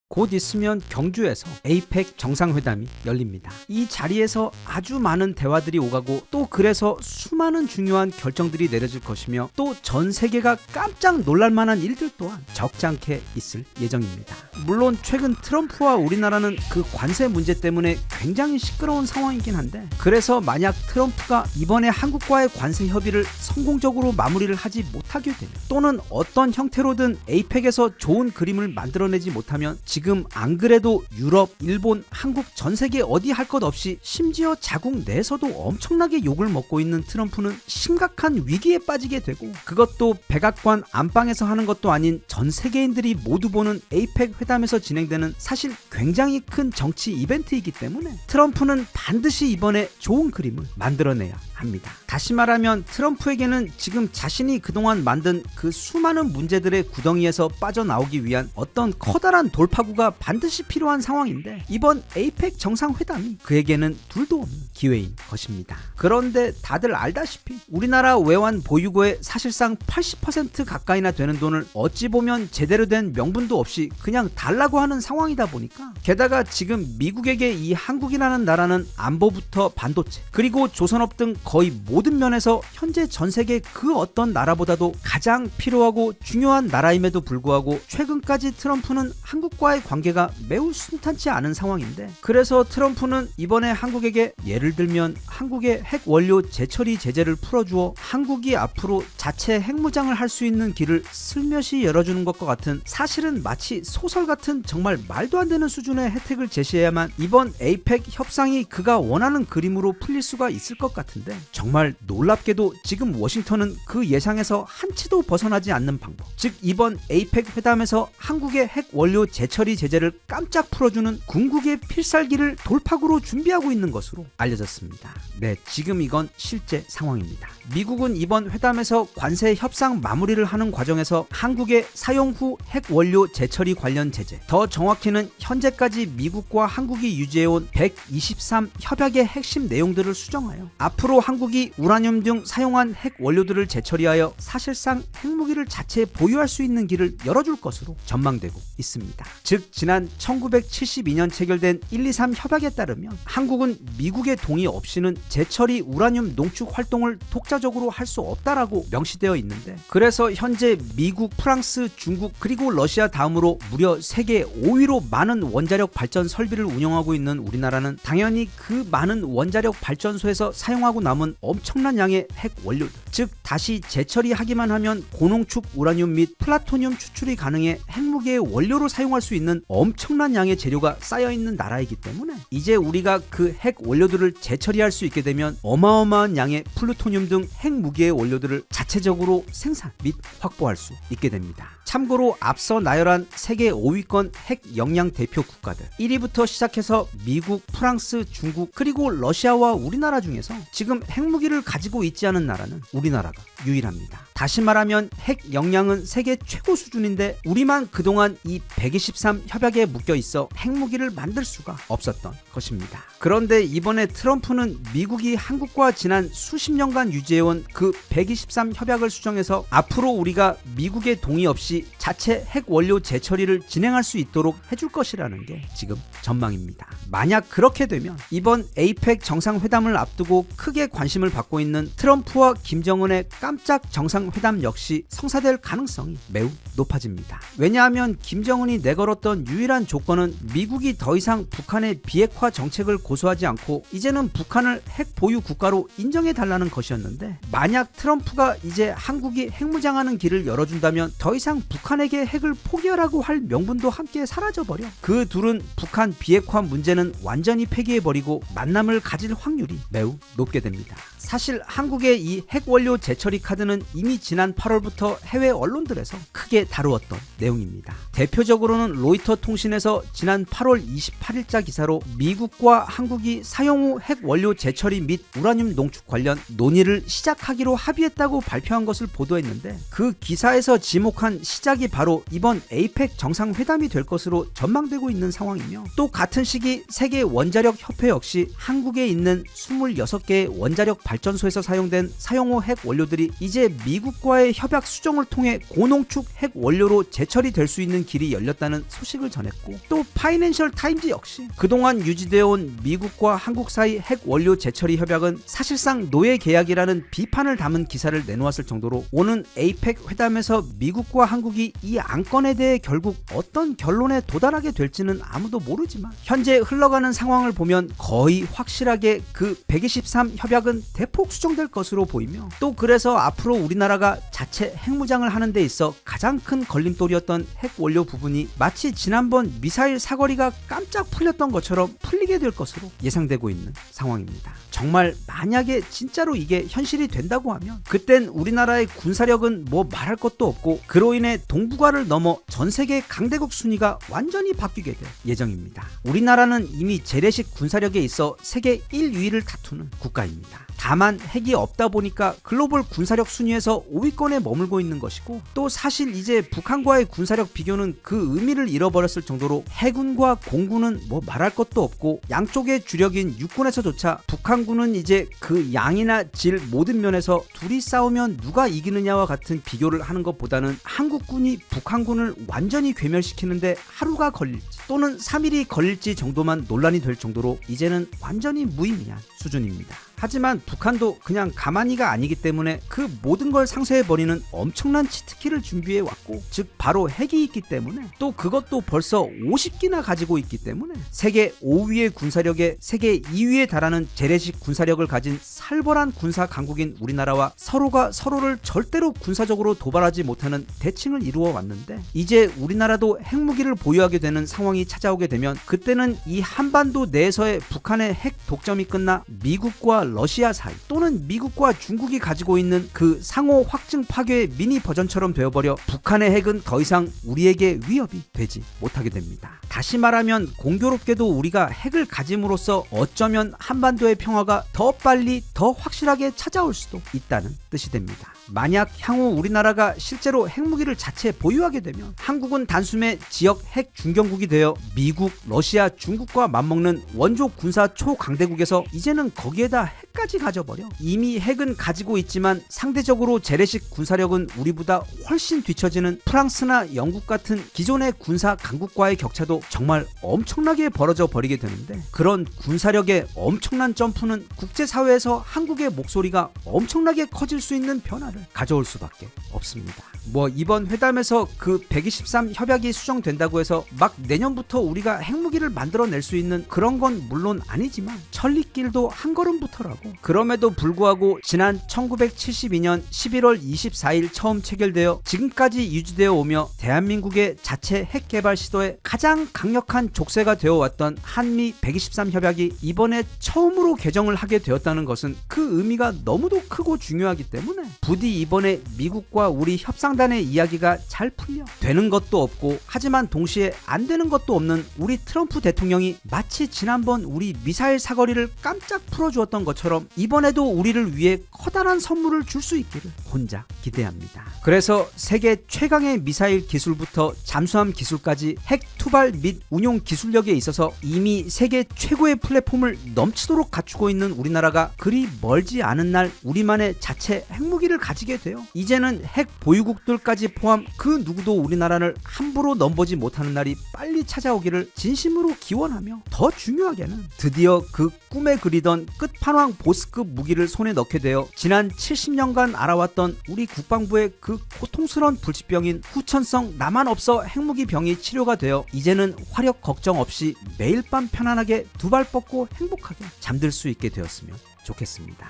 곧 있으면 경주에서 에이펙 정상회담이 열립니다. 이 자리에서 아주 많은 대화들이 오가고 또 그래서 수많은 중요한 결정들이 내려질 것이며 또 전 세계가 깜짝 놀랄만한 일들 또한 적지 않게 있을 예정입니다. 물론 최근 트럼프와 우리나라는 그 관세 문제 때문에 굉장히 시끄러운 상황이긴 한데 그래서 만약 트럼프가 이번에 한국과의 관세 협의를 성공적으로 마무리를 하지 못하게 되면 또는 어떤 형태로든 에이펙에서 좋은 그림을 만들어내지 못하면 지금 안 그래도 유럽, 일본, 한국 전 세계 어디 할 것 없이 심지어 자국 내에서도 엄청나게 욕을 먹고 있는 트럼프는 심각한 위기에 빠지게 되고 그것도 백악관 안방에서 하는 것도 아닌 전 세계인들이 모두 보는 에이펙 회담에서 진행되는 사실 굉장히 큰 정치 이벤트이기 때문에 트럼프는 반드시 이번에 좋은 그림을 만들어내야 합니다. 다시 말하면 트럼프에게는 지금 자신이 그동안 만든 그 수많은 문제들의 구덩이에서 빠져나오기 위한 어떤 커다란 돌파구가 반드시 필요한 상황인데 이번 에이펙 정상회담이 그에게는 둘도 없는 기회인 것입니다. 그런데 다들 알다시피 우리나라 외환 보유고의 사실상 80% 가까이나 되는 돈을 어찌 보면 제대로 된 명분도 없이 그냥 달라고 하는 상황이다 보니까 게다가 지금 미국에게 이 한국이라는 나라는 안보부터 반도체 그리고 조선업 등 거의 모든 면에서 현재 전 세계 그 어떤 나라보다도 가장 필요하고 중요한 나라임에도 불구하고 최근까지 트럼프는 한국과의 관계가 매우 순탄치 않은 상황인데 그래서 트럼프는 이번에 한국에게 예를 들면 한국의 핵 원료 재처리 제재를 풀어주어 한국이 앞으로 자체 핵무장을 할 수 있는 길을 슬며시 열어주는 것과 같은 사실은 마치 소설 같은 정말 말도 안 되는 수준의 혜택을 제시해야만 이번 에이펙 협상이 그가 원하는 그림으로 풀릴 수가 있을 것 같은데 정말 놀랍게도 지금 워싱턴은 그 예상에서 한치도 벗어나지 않는 방법 즉 이번 에이펙 회담에서 한국의 핵 원료 재처리 제재를 깜짝 풀어주는 궁극의 필살기를 돌파구로 준비하고 있는 것으로 알려졌습니다. 네, 지금 이건 실제 상황입니다. 미국은 이번 회담에서 관세 협상 마무리를 하는 과정에서 한국의 사용 후 핵 원료 재처리 관련 제재, 더 정확히는 현재까지 미국과 한국이 유지해온 123 협약의 핵심 내용들을 수정하여 앞으로 한국이 우라늄 등 사용한 핵 원료들을 재처리하여 사실상 핵무기를 자체 보유할 수 있는 길을 열어줄 것으로 전망되고 있습니다. 즉 지난 1972년 체결된 123 협약에 따르면 한국은 미국의 동의 없이는 재처리 우라늄 농축 활동을 독자적으로 할 수 없다라고 명시되어 있는데 그래서 현재 미국, 프랑스, 중국 그리고 러시아 다음으로 무려 세계 5위로 많은 원자력 발전 설비를 운영하고 있는 우리나라는 당연히 그 많은 원자력 발전소에서 사용하고 남은 엄청난 양의 핵 원료들 즉 다시 재처리하기만 하면 고농축 우라늄 및 플라토늄 추출이 가능해 핵무기의 원료로 사용할 수 있는 엄청난 양의 재료가 쌓여있는 나라이기 때문에 이제 우리가 그 핵 원료들을 재처리할 수 있게 되면 어마어마한 양의 플루토늄 등 핵무기의 원료들을 자체적으로 생산 및 확보할 수 있게 됩니다. 참고로 앞서 나열한 세계 5위권 핵 역량 대표 국가들 1위부터 시작해서 미국, 프랑스, 중국 그리고 러시아와 우리나라 중에서 지금 핵무기를 가지고 있지 않은 나라는 우리나라가 유일합니다. 다시 말하면 핵 역량은 세계 최고 수준인데 우리만 그동안 이 123 협약에 묶여 있어 핵무기를 만들 수가 없었던 것입니다. 그런데 이번에 트럼프는 미국이 한국과 지난 수십 년간 유지해온 그 123 협약을 수정해서 앞으로 우리가 미국의 동의 없이 자체 핵 원료 재처리를 진행할 수 있도록 해줄 것이라는 게 지금 전망입니다. 만약 그렇게 되면 이번 에이펙 정상회담을 앞두고 크게 관심을 받고 있는 트럼프와 김정은의 깜짝 정상회담 역시 성사될 가능성이 매우 높아집니다. 왜냐하면 김정은이 내걸었던 유일한 조건은 미국이 더 이상 북한의 비핵화 정책을 고수하지 않고 이제는 북한을 핵 보유 국가로 인정해달라는 것이었는데 만약 트럼프가 이제 한국이 핵무장하는 길을 열어준다면 더 이상 북한에게 핵을 포기하라고 할 명분도 함께 사라져버려 그 둘은 북한 비핵화 문제는 완전히 폐기해버리고 만남을 가질 확률이 매우 높게 됩니다. 사실 한국의 이 핵원료 재처리 카드는 이미 지난 8월부터 해외 언론들에서 크게 다루었던 내용입니다. 대표적으로는 로이터 통신에서 지난 8월 28일자 기사로 미국과 한국이 사용 후 핵원료 재처리 및 우라늄 농축 관련 논의를 시작하기로 합의했다고 발표한 것을 보도했는데 그 기사에서 지목한 시작이 바로 이번 에이펙 정상회담이 될 것으로 전망되고 있는 상황이며 또 같은 시기 세계 원자력 협회 역시 한국에 있는 26개의 원자력 발전소에서 사용된 사용 후 핵 원료들이 이제 미국과의 협약 수정을 통해 고농축 핵 원료로 재처리될 수 있는 길이 열렸다는 소식을 전했고 또 파이낸셜 타임즈 역시 그동안 유지되어 온 미국과 한국 사이 핵 원료 재처리 협약은 사실상 노예 계약이라는 비판을 담은 기사를 내놓았을 정도로 오는 에이펙 회담에서 미국과 한국이 이 안건에 대해 결국 어떤 결론에 도달하게 될지는 아무도 모르지만 현재 흘러가는 상황을 보면 거의 확실하게 그 123 협약은 대폭 수정될 것으로 보이며 또 그래서 앞으로 우리나라가 자체 핵무장을 하는 데 있어 가장 큰 걸림돌이었던 핵 원료 부분이 마치 지난번 미사일 사거리가 깜짝 풀렸던 것처럼 풀리게 될 것으로 예상되고 있는 상황입니다. 정말 만약에 진짜로 이게 현실이 된다고 하면 그땐 우리나라의 군사력은 뭐 말할 것도 없고 그로 인해 동북아를 넘어 전 세계 강대국 순위가 완전히 바뀌게 될 예정입니다. 우리나라는 이미 재래식 군사력에 있어 세계 1위를 다투는 국가입니다. 다만 핵이 없다 보니까 글로벌 군사력 순위에서 5위권에 머물고 있는 것이고, 또 사실 이제 북한과의 군사력 비교는 그 의미를 잃어버렸을 정도로 해군과 공군은 뭐 말할 것도 없고, 양쪽의 주력인 육군에서조차 북한군은 이제 그 양이나 질 모든 면에서 둘이 싸우면 누가 이기느냐와 같은 비교를 하는 것보다는 한국군이 북한군을 완전히 괴멸시키는데 하루가 걸릴지 또는 3일이 걸릴지 정도만 논란이 될 정도로 이제는 완전히 무의미한 수준입니다. 하지만 북한도 그냥 가만히가 아니기 때문에 그 모든 걸 상쇄해버리는 엄청난 치트키를 준비해왔고, 즉 바로 핵이 있기 때문에, 또 그것도 벌써 50기나 가지고 있기 때문에 세계 5위의 군사력에 세계 2위에 달하는 재래식 군사력을 가진 살벌한 군사 강국인 우리나라와 서로가 서로를 절대로 군사적으로 도발하지 못하는 대칭을 이루어 왔는데, 이제 우리나라도 핵무기를 보유하게 되는 상황이 찾아오게 되면 그때는 이 한반도 내에서의 북한의 핵 독점이 끝나 미국과 러시아 사이, 또는 미국과 중국이 가지고 있는 그 상호 확증 파괴의 미니 버전처럼 되어버려 북한의 핵은 더 이상 우리에게 위협이 되지 못하게 됩니다. 다시 말하면 공교롭게도 우리가 핵을 가짐으로써 어쩌면 한반도의 평화가 더 빨리 더 확실하게 찾아올 수도 있다는 뜻이 됩니다. 만약 향후 우리나라가 실제로 핵무기를 자체 보유하게 되면 한국은 단숨에 지역 핵 중견국이 되어 미국, 러시아, 중국과 맞먹는 원조 군사 초강대국에서 이제는 거기에다 핵까지 가져버려. 이미 핵은 가지고 있지만 상대적으로 재래식 군사력은 우리보다 훨씬 뒤처지는 프랑스나 영국 같은 기존의 군사 강국과의 격차도 정말 엄청나게 벌어져 버리게 되는데, 그런 군사력의 엄청난 점프는 국제사회에서 한국의 목소리가 엄청나게 커질 수 있는 변화를 가져올 수밖에 없습니다. 뭐 이번 회담에서 그 123 협약이 수정된다고 해서 막 내년부터 우리가 핵무기를 만들어낼 수 있는 그런 건 물론 아니지만 천리길도 한 걸음부터라고. 그럼에도 불구하고 지난 1972년 11월 24일 처음 체결되어 지금까지 유지되어 오며 대한민국의 자체 핵 개발 시도에 가장 강력한 족쇄가 되어 왔던 한미 123 협약이 이번에 처음으로 개정을 하게 되었다는 것은 그 의미가 너무도 크고 중요하기 때문에 부디 이번에 미국과 우리 협상단의 이야기가 잘 풀려 되는 것도 없고, 하지만 동시에 안 되는 것도 없는 우리 트럼프 대통령이 마치 지난번 우리 미사일 사거리를 깜짝 풀어주었던 것처럼 이번에도 우리를 위해 커다란 선물을 줄 수 있기를 혼자 기대합니다. 그래서 세계 최강의 미사일 기술부터 잠수함 기술까지 핵 투발 및 운용 기술력에 있어서 이미 세계 최고의 플랫폼을 넘치도록 갖추고 있는 우리나라가 그리 멀지 않은 날 우리만의 자체 핵무기를 가지게 돼요. 이제는 핵 보유국들까지 포함 그 누구도 우리나라를 함부로 넘보지 못하는 날이 빨리 찾아오기를 진심으로 기원하며, 더 중요하게는 드디어 그 꿈에 그리던 끝판왕 보스급 무기를 손에 넣게 되어 지난 70년간 알아왔던 우리 국방부의 그 고통스러운 불치병인 후천성 나만 없어 핵무기 병이 치료가 되어 이제는 화력 걱정 없이 매일 밤 편안하게 두 발 뻗고 행복하게 잠들 수 있게 되었으면 좋겠습니다.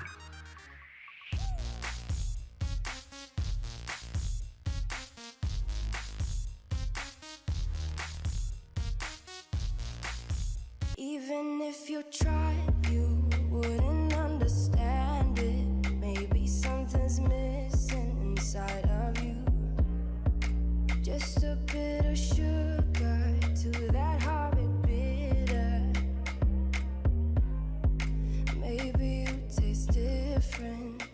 Even if you tried, you wouldn't understand it. Maybe something's missing inside of you. Just a bit of sugar to that heartbeat bitter. Maybe you taste different.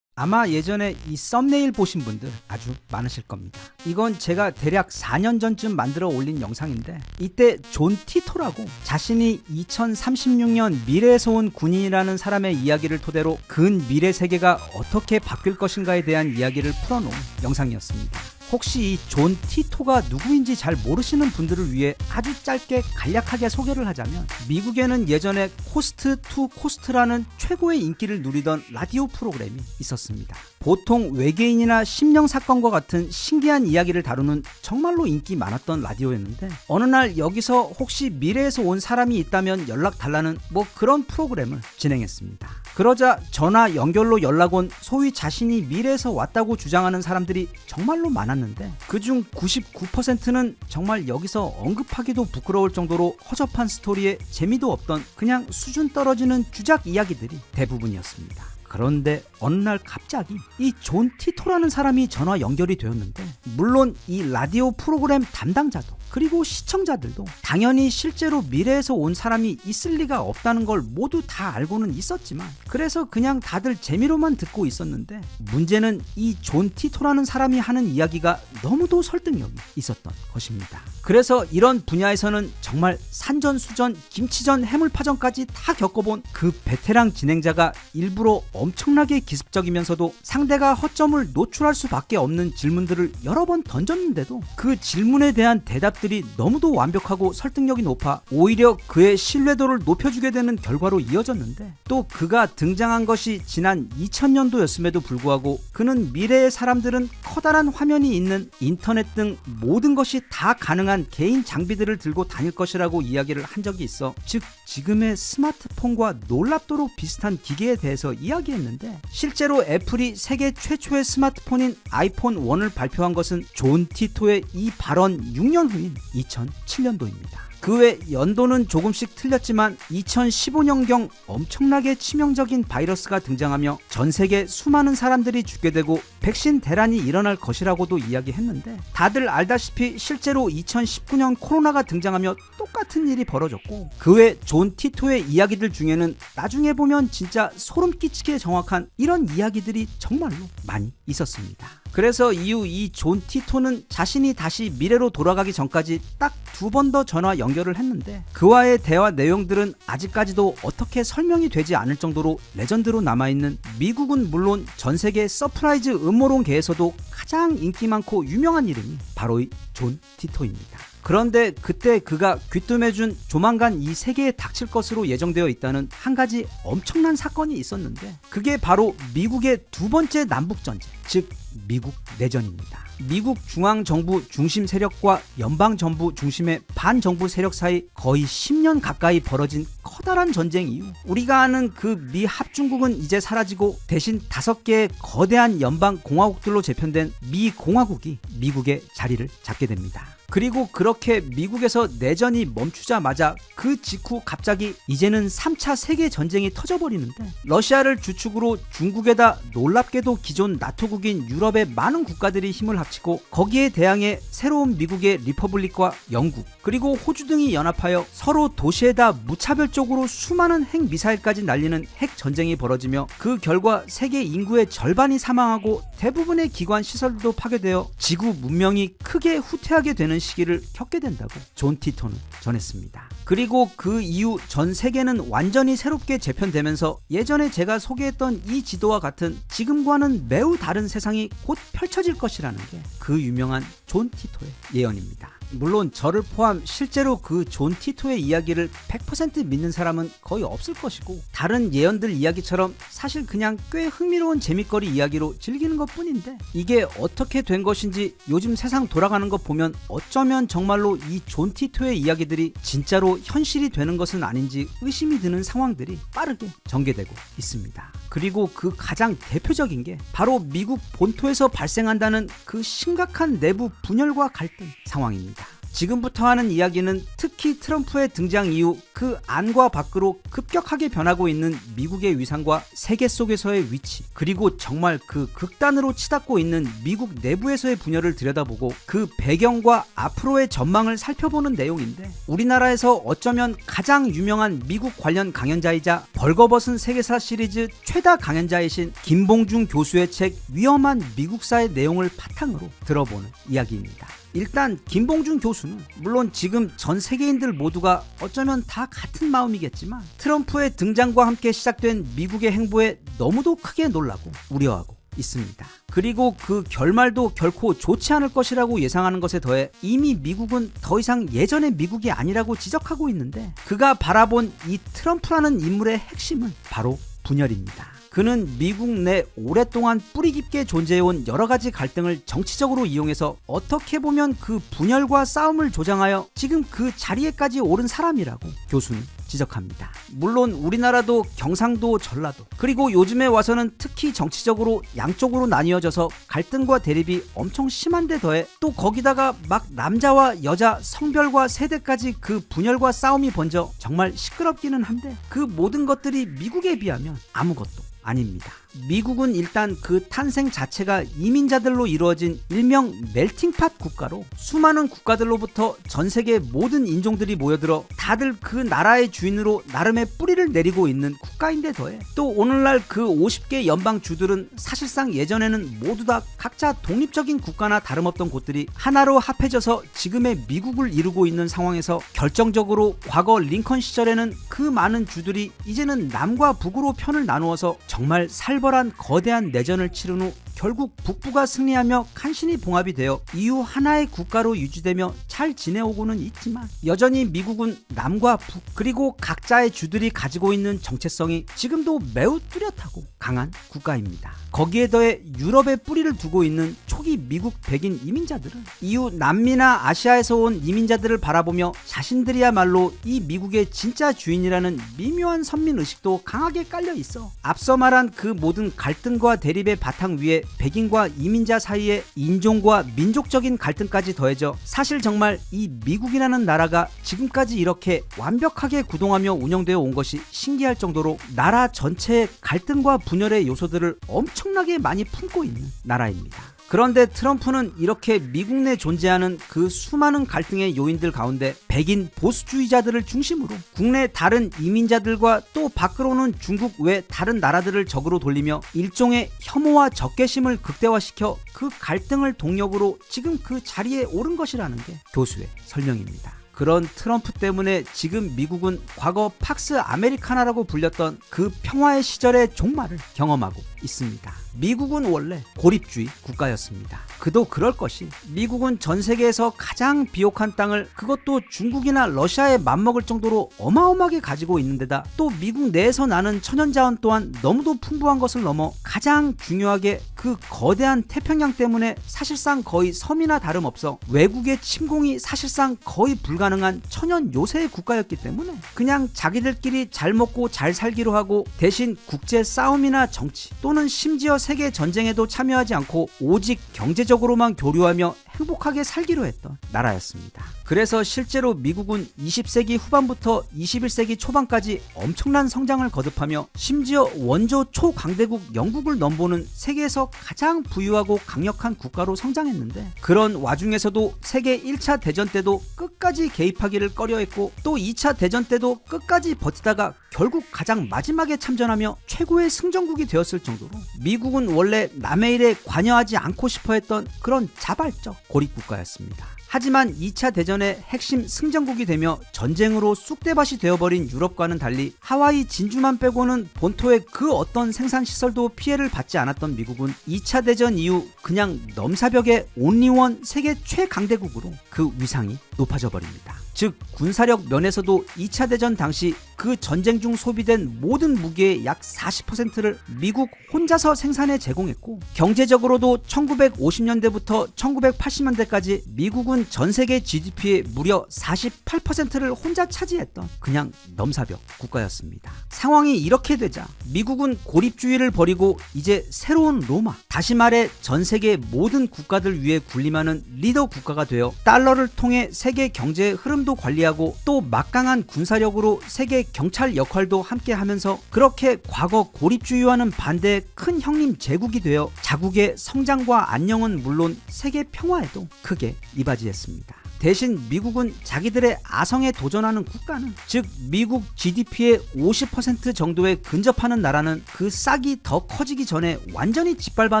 아마 예전에 이 썸네일 보신 분들 아주 많으실 겁니다. 이건 제가 대략 4년 전쯤 만들어 올린 영상인데, 이때 존 티토라고 자신이 2036년 미래에서 온 군인이라는 사람의 이야기를 토대로 근 미래 세계가 어떻게 바뀔 것인가에 대한 이야기를 풀어놓은 영상이었습니다. 혹시 이 존 티토가 누구인지 잘 모르시는 분들을 위해 아주 짧게 간략하게 소개를 하자면, 미국에는 예전에 코스트 투 코스트라는 최고의 인기를 누리던 라디오 프로그램이 있었습니다. 보통 외계인이나 심령 사건과 같은 신기한 이야기를 다루는 정말로 인기 많았던 라디오였는데, 어느 날 여기서 혹시 미래에서 온 사람이 있다면 연락 달라는 뭐 그런 프로그램을 진행했습니다. 그러자 전화 연결로 연락 온 소위 자신이 미래에서 왔다고 주장하는 사람들이 정말로 많았는데, 그중 99%는 정말 여기서 언급하기도 부끄러울 정도로 허접한 스토리에 재미도 없던 그냥 수준 떨어지는 주작 이야기들이 대부분이었습니다. 그런데 어느 날 갑자기 이 존 티토라는 사람이 전화 연결이 되었는데, 물론 이 라디오 프로그램 담당자도 그리고 시청자들도 당연히 실제로 미래에서 온 사람이 있을 리가 없다는 걸 모두 다 알고는 있었지만, 그래서 그냥 다들 재미로만 듣고 있었는데, 문제는 이 존 티토라는 사람이 하는 이야기가 너무도 설득력이 있었던 것입니다. 그래서 이런 분야에서는 정말 산전수전, 김치전, 해물파전까지 다 겪어본 그 베테랑 진행자가 일부러 엄청나게 기습적이면서도 상대가 허점을 노출할 수밖에 없는 질문들을 여러 번 던졌는데도 그 질문에 대한 대답들이 너무도 완벽하고 설득력이 높아 오히려 그의 신뢰도를 높여주게 되는 결과로 이어졌는데, 또 그가 등장한 것이 지난 2000년도였음에도 불구하고 그는 미래의 사람들은 커다란 화면이 있는 인터넷 등 모든 것이 다 가능한 개인 장비들을 들고 다닐 것이라고 이야기를 한 적이 있어, 즉 지금의 스마트폰과 놀랍도록 비슷한 기계에 대해서 이야기했는데, 실제로 애플이 세계 최초의 스마트폰인 아이폰 1을 발표한 것은 존 티토의 이 발언 6년 후인 2007년도입니다. 그 외 연도는 조금씩 틀렸지만 2015년경 엄청나게 치명적인 바이러스가 등장하며 전 세계 수많은 사람들이 죽게 되고 백신 대란이 일어날 것이라고도 이야기했는데, 다들 알다시피 실제로 2019년 코로나가 등장하며 똑같은 일이 벌어졌고, 그 외 존 티토의 이야기들 중에는 나중에 보면 진짜 소름 끼치게 정확한 이런 이야기들이 정말로 많이 있었습니다. 그래서 이후 이 존 티토는 자신이 다시 미래로 돌아가기 전까지 딱 2번 더 전화 연결을 했는데, 그와의 대화 내용들은 아직까지도 어떻게 설명이 되지 않을 정도로 레전드로 남아있는, 미국은 물론 전 세계 서프라이즈 음모론계에서도 가장 인기 많고 유명한 이름이 바로 이 존 티토입니다. 그런데 그때 그가 귀뜸해준 조만간 이 세계에 닥칠 것으로 예정되어 있다는 한 가지 엄청난 사건이 있었는데, 그게 바로 미국의 2번째 남북전쟁, 즉 미국 내전입니다. 미국 중앙정부 중심 세력과 연방정부 중심의 반정부 세력 사이 거의 10년 가까이 벌어진 커다란 전쟁 이후 우리가 아는 그 미 합중국은 이제 사라지고 대신 5개의 거대한 연방공화국들로 재편된 미 공화국이 미국의 자리를 잡게 됩니다. 그리고 그렇게 미국에서 내전이 멈추자마자 그 직후 갑자기 이제는 3차 세계전쟁이 터져버리는데, 러시아를 주축으로 중국에다 놀랍게도 기존 나토국인 유럽의 많은 국가들이 힘을 합치고 거기에 대항해 새로운 미국의 리퍼블릭과 영국 그리고 호주 등이 연합하여 서로 도시에다 무차별적으로 수많은 핵미사일까지 날리는 핵전쟁이 벌어지며, 그 결과 세계 인구의 절반이 사망하고 대부분의 기관 시설도 파괴되어 지구 문명이 크게 후퇴하게 되는 시기를 겪게 된다고 존 티토는 전했습니다. 그리고 그 이후 전 세계는 완전히 새롭게 재편되면서 예전에 제가 소개했던 이 지도와 같은 지금과는 매우 다른 세상이 곧 펼쳐질 것이라는 게 그 유명한 존 티토의 예언입니다. 물론 저를 포함 실제로 그 존 티토의 이야기를 100% 믿는 사람은 거의 없을 것이고, 다른 예언들 이야기처럼 사실 그냥 꽤 흥미로운 재밌거리 이야기로 즐기는 것 뿐인데, 이게 어떻게 된 것인지 요즘 세상 돌아가는 것 보면 어쩌면 정말로 이 존 티토의 이야기들이 진짜로 현실이 되는 것은 아닌지 의심이 드는 상황들이 빠르게 전개되고 있습니다. 그리고 그 가장 대표적인 게 바로 미국 본토에서 발생한다는 그 심각한 내부 분열과 갈등 상황입니다. 지금부터 하는 이야기는 특히 트럼프의 등장 이후 그 안과 밖으로 급격하게 변하고 있는 미국의 위상과 세계 속에서의 위치, 그리고 정말 그 극단으로 치닫고 있는 미국 내부에서의 분열을 들여다보고 그 배경과 앞으로의 전망을 살펴보는 내용인데, 우리나라에서 어쩌면 가장 유명한 미국 관련 강연자이자 벌거벗은 세계사 시리즈 최다 강연자이신 김봉중 교수의 책 위험한 미국사의 내용을 바탕으로 들어보는 이야기입니다. 일단 김봉중 교수는 물론 지금 전 세계인들 모두가 어쩌면 다 같은 마음이겠지만, 트럼프의 등장과 함께 시작된 미국의 행보에 너무도 크게 놀라고 우려하고 있습니다. 그리고 그 결말도 결코 좋지 않을 것이라고 예상하는 것에 더해 이미 미국은 더 이상 예전의 미국이 아니라고 지적하고 있는데, 그가 바라본 이 트럼프라는 인물의 핵심은 바로 분열입니다. 그는 미국 내 오랫동안 뿌리 깊게 존재해온 여러 가지 갈등을 정치적으로 이용해서 어떻게 보면 그 분열과 싸움을 조장하여 지금 그 자리에까지 오른 사람이라고 교수는 지적합니다. 물론 우리나라도 경상도, 전라도, 그리고 요즘에 와서는 특히 정치적으로 양쪽으로 나뉘어져서 갈등과 대립이 엄청 심한데 더해 또 거기다가 막 남자와 여자, 성별과 세대까지 그 분열과 싸움이 번져 정말 시끄럽기는 한데, 그 모든 것들이 미국에 비하면 아무것도 아닙니다. 미국은 일단 그 탄생 자체가 이민자들로 이루어진 일명 멜팅팟 국가로 수많은 국가들로부터 전 세계 모든 인종들이 모여들어 다들 그 나라의 주인으로 나름의 뿌리를 내리고 있는 국가인데 더해 또 오늘날 그 50개 연방주들은 사실상 예전에는 모두 다 각자 독립적인 국가나 다름없던 곳들이 하나로 합해져서 지금의 미국을 이루고 있는 상황에서 결정적으로 과거 링컨 시절에는 그 많은 주들이 이제는 남과 북으로 편을 나누어서 정말 살벌한 거대한 내전을 치른 후 결국 북부가 승리하며 간신히 봉합이 되어 이후 하나의 국가로 유지되며 잘 지내오고는 있지만 여전히 미국은 남과 북 그리고 각자의 주들이 가지고 있는 정체성이 지금도 매우 뚜렷하고 강한 국가입니다. 거기에 더해 유럽에 뿌리를 두고 있는 초기 미국 백인 이민자들은 이후 남미나 아시아에서 온 이민자들을 바라보며 자신들이야말로 이 미국의 진짜 주인이라는 미묘한 선민의식도 강하게 깔려 있어 앞서 말한 그 모든 갈등과 대립의 바탕 위에 백인과 이민자 사이의 인종과 민족적인 갈등까지 더해져 사실 정말 이 미국이라는 나라가 지금까지 이렇게 완벽하게 구동하며 운영되어 온 것이 신기할 정도로 나라 전체의 갈등과 분열의 요소들을 엄청나게 많이 품고 있는 나라입니다. 그런데 트럼프는 이렇게 미국 내 존재하는 그 수많은 갈등의 요인들 가운데 백인 보수주의자들을 중심으로 국내 다른 이민자들과 또 밖으로는 중국 외 다른 나라들을 적으로 돌리며 일종의 혐오와 적개심을 극대화시켜 그 갈등을 동력으로 지금 그 자리에 오른 것이라는 게 교수의 설명입니다. 그런 트럼프 때문에 지금 미국은 과거 팍스 아메리카나라고 불렸던 그 평화의 시절의 종말을 경험하고 있습니다. 미국은 원래 고립주의 국가였습니다. 그도 그럴 것이 미국은 전 세계에서 가장 비옥한 땅을 그것도 중국이나 러시아에 맞먹을 정도로 어마어마하게 가지고 있는데다 또 미국 내에서 나는 천연자원 또한 너무도 풍부한 것을 넘어 가장 중요하게 그 거대한 태평양 때문에 사실상 거의 섬이나 다름없어 외국의 침공이 사실상 거의 불가능한 천연 요새의 국가였기 때문에 그냥 자기들끼리 잘 먹고 잘 살기로 하고 대신 국제 싸움이나 정치 또는 심지어 세계 전쟁에도 참여하지 않고 오직 경제적으로만 교류하며 행복하게 살기로 했던 나라였습니다. 그래서 실제로 미국은 20세기 후반부터 21세기 초반까지 엄청난 성장을 거듭하며 심지어 원조 초강대국 영국을 넘보는 세계에서 가장 부유하고 강력한 국가로 성장했는데 그런 와중에서도 세계 1차 대전 때도 끝까지 개입하기를 꺼려했고 또 2차 대전 때도 끝까지 버티다가 결국 가장 마지막에 참전하며 최고의 승전국이 되었을 정도로 미국은 원래 남의 일에 관여하지 않고 싶어 했던 그런 자발적 고립국가였습니다. 하지만 2차 대전의 핵심 승전국이 되며 전쟁으로 쑥대밭이 되어버린 유럽과는 달리 하와이 진주만 빼고는 본토의 그 어떤 생산시설도 피해를 받지 않았던 미국은 2차 대전 이후 그냥 넘사벽의 온리원 세계 최강대국으로 그 위상이 높아져 버립니다. 즉 군사력 면에서도 2차 대전 당시 그 전쟁 중 소비된 모든 무기의 약 40%를 미국 혼자서 생산해 제공했고 경제적으로도 1950년대부터 1980년대까지 미국은 전 세계 GDP의 무려 48%를 혼자 차지했던 그냥 넘사벽 국가였습니다. 상황이 이렇게 되자 미국은 고립주의를 버리고 이제 새로운 로마, 다시 말해 전 세계 모든 국가들 위에 군림하는 리더 국가가 되어 달러를 통해 세계 경제의 흐름도 관리하고 또 막강한 군사력으로 세계 경찰 역할도 함께 하면서 그렇게 과거 고립주의와는 반대의 큰 형님 제국이 되어 자국의 성장과 안녕은 물론 세계 평화에도 크게 이바지했습니다. 대신 미국은 자기들의 아성에 도전하는 국가는 즉 미국 GDP의 50% 정도에 근접하는 나라는 그 싹이 더 커지기 전에 완전히 짓밟아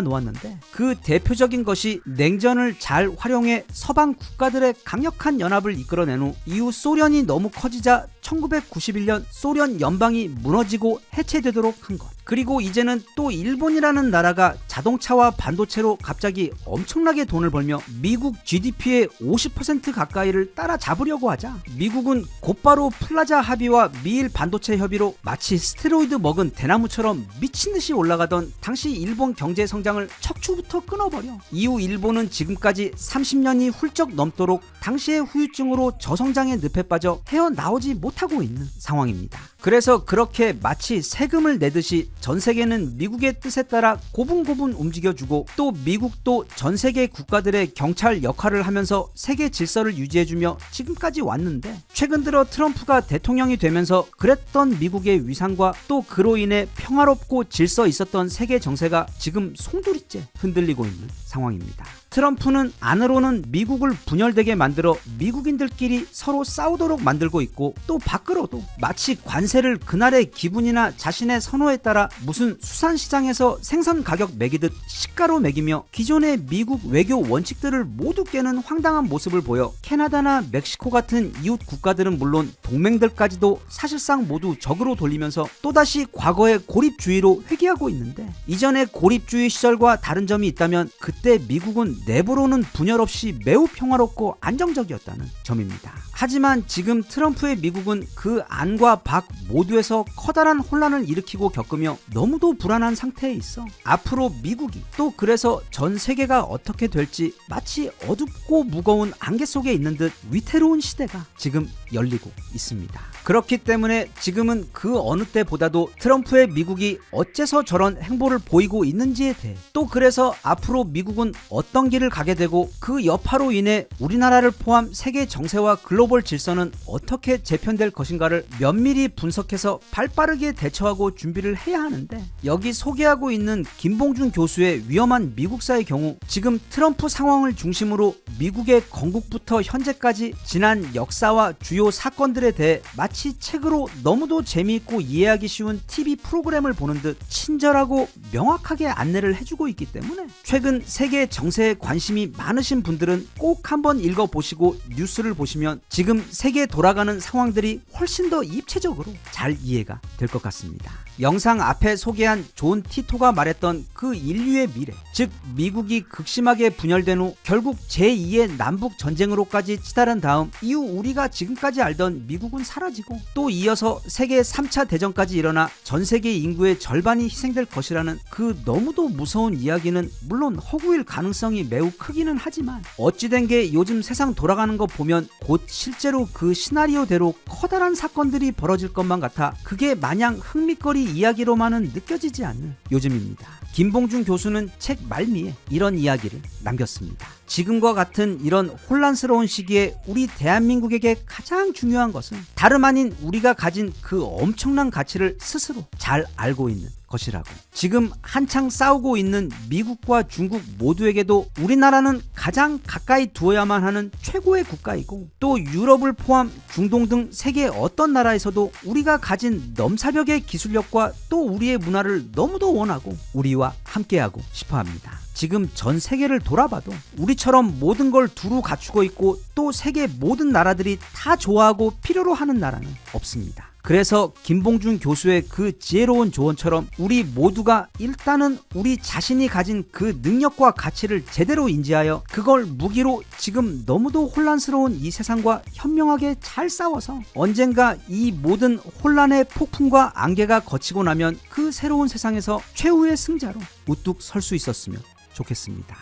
놓았는데 그 대표적인 것이 냉전을 잘 활용해 서방 국가들의 강력한 연합을 이끌어낸 후 이후 소련이 너무 커지자 1991년 소련 연방이 무너지고 해체되도록 한 것. 그리고 이제는 또 일본이라는 나라가 자동차와 반도체로 갑자기 엄청나게 돈을 벌며 미국 GDP의 50% 가까이를 따라잡으려고 하자 미국은 곧바로 플라자 합의와 미일 반도체 협의로 마치 스테로이드 먹은 대나무처럼 미친듯이 올라가던 당시 일본 경제 성장을 척추부터 끊어버려 이후 일본은 지금까지 30년이 훌쩍 넘도록 당시의 후유증으로 저성장의 늪에 빠져 헤어나오지 못 못하고 있는 상황입니다. 그래서 그렇게 마치 세금을 내듯이 전 세계는 미국의 뜻에 따라 고분고분 움직여주고 또 미국도 전 세계 국가들의 경찰 역할을 하면서 세계 질서를 유지해주며 지금까지 왔는데, 최근 들어 트럼프가 대통령이 되면서 그랬던 미국의 위상과 또 그로 인해 평화롭고 질서 있었던 세계 정세가 지금 송두리째 흔들리고 있는 상황입니다. 트럼프는 안으로는 미국을 분열되게 만들어 미국인들끼리 서로 싸우도록 만들고 있고, 또 밖으로도 마치 관세를 그날의 기분이나 자신의 선호에 따라 무슨 수산시장에서 생선 가격 매기듯 시가로 매기며 기존의 미국 외교 원칙들을 모두 깨는 황당한 모습을 보여 캐나다나 멕시코 같은 이웃 국가들은 물론 동맹들까지도 사실상 모두 적으로 돌리면서 또다시 과거의 고립주의로 회귀하고 있는데, 이전의 고립주의 시절과 다른 점이 있다면 그때 미국은 내부로는 분열 없이 매우 평화롭고 안정적이었다는 점입니다. 하지만 지금 트럼프의 미국은 그 안과 밖 모두에서 커다란 혼란을 일으키고 겪으며 너무도 불안한 상태에 있어 앞으로 미국이 또 그래서 전 세계가 어떻게 될지 마치 어둡고 무거운 안개 속에 있는 듯 위태로운 시대가 지금 열리고 있습니다. 그렇기 때문에 지금은 그 어느 때보다도 트럼프의 미국이 어째서 저런 행보를 보이고 있는지에 대해, 또 그래서 앞으로 미국은 어떤 길을 가게 되고 그 여파로 인해 우리나라를 포함 세계 정세와 글로벌 질서는 어떻게 재편될 것인가를 면밀히 분석해서 발빠르게 대처하고 준비를 해야 하는데, 여기 소개하고 있는 김봉준 교수의 위험한 미국사의 경우 지금 트럼프 상황을 중심으로 미국의 건국부터 현재까지 지난 역사와 주요 사건들에 대해 마치 책으로 너무도 재미있고 이해하기 쉬운 TV 프로그램을 보는 듯 친절하고 명확하게 안내를 해주고 있기 때문에 최근 세계 정세에 관심이 많으신 분들은 꼭 한번 읽어보시고 뉴스를 보시면 지금 세계 돌아가는 상황들이 훨씬 더 입체적으로 잘 이해가 될 것 같습니다. 영상 앞에 소개한 존 티토가 말했던 그 인류의 미래, 즉 미국이 극심하게 분열된 후 결국 제2의 남북 전쟁으로까지 치달은 다음 이후 우리가 지금까지 알던 미국은 사라지고, 또 이어서 세계 3차 대전까지 일어나 전 세계 인구의 절반이 희생될 것이라는 그 너무도 무서운 이야기는 물론 허구일 가능성이 매우 크기는 하지만, 어찌된 게 요즘 세상 돌아가는 거 보면 곧 실제로 그 시나리오대로 커다란 사건들이 벌어질 것만 같아 그게 마냥 흥미거리 이야기로만은 느껴지지 않는 요즘입니다. 김봉준 교수는 책 말미에 이런 이야기를 남겼습니다. 지금과 같은 이런 혼란스러운 시기에 우리 대한민국에게 가장 중요한 것은 다름 아닌 우리가 가진 그 엄청난 가치를 스스로 잘 알고 있는 것이라고. 지금 한창 싸우고 있는 미국과 중국 모두에게도 우리나라는 가장 가까이 두어야만 하는 최고의 국가이고, 또 유럽을 포함 중동 등 세계 어떤 나라에서도 우리가 가진 넘사벽의 기술력과 또 우리의 문화를 너무도 원하고 우리와 함께하고 싶어합니다. 지금 전 세계를 돌아봐도 우리처럼 모든 걸 두루 갖추고 있고 또 세계 모든 나라들이 다 좋아하고 필요로 하는 나라는 없습니다. 그래서 김봉준 교수의 그 지혜로운 조언처럼 우리 모두가 일단은 우리 자신이 가진 그 능력과 가치를 제대로 인지하여 그걸 무기로 지금 너무도 혼란스러운 이 세상과 현명하게 잘 싸워서 언젠가 이 모든 혼란의 폭풍과 안개가 거치고 나면 그 새로운 세상에서 최후의 승자로 우뚝 설 수 있었으면 좋겠습니다.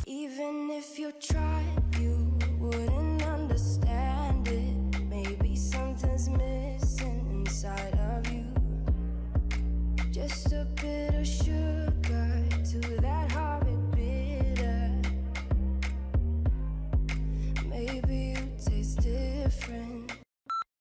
Even if you tried, you wouldn't understand it. Maybe something's missing inside of you. Just a bit of sugar to that horrid bitter. Maybe you taste different.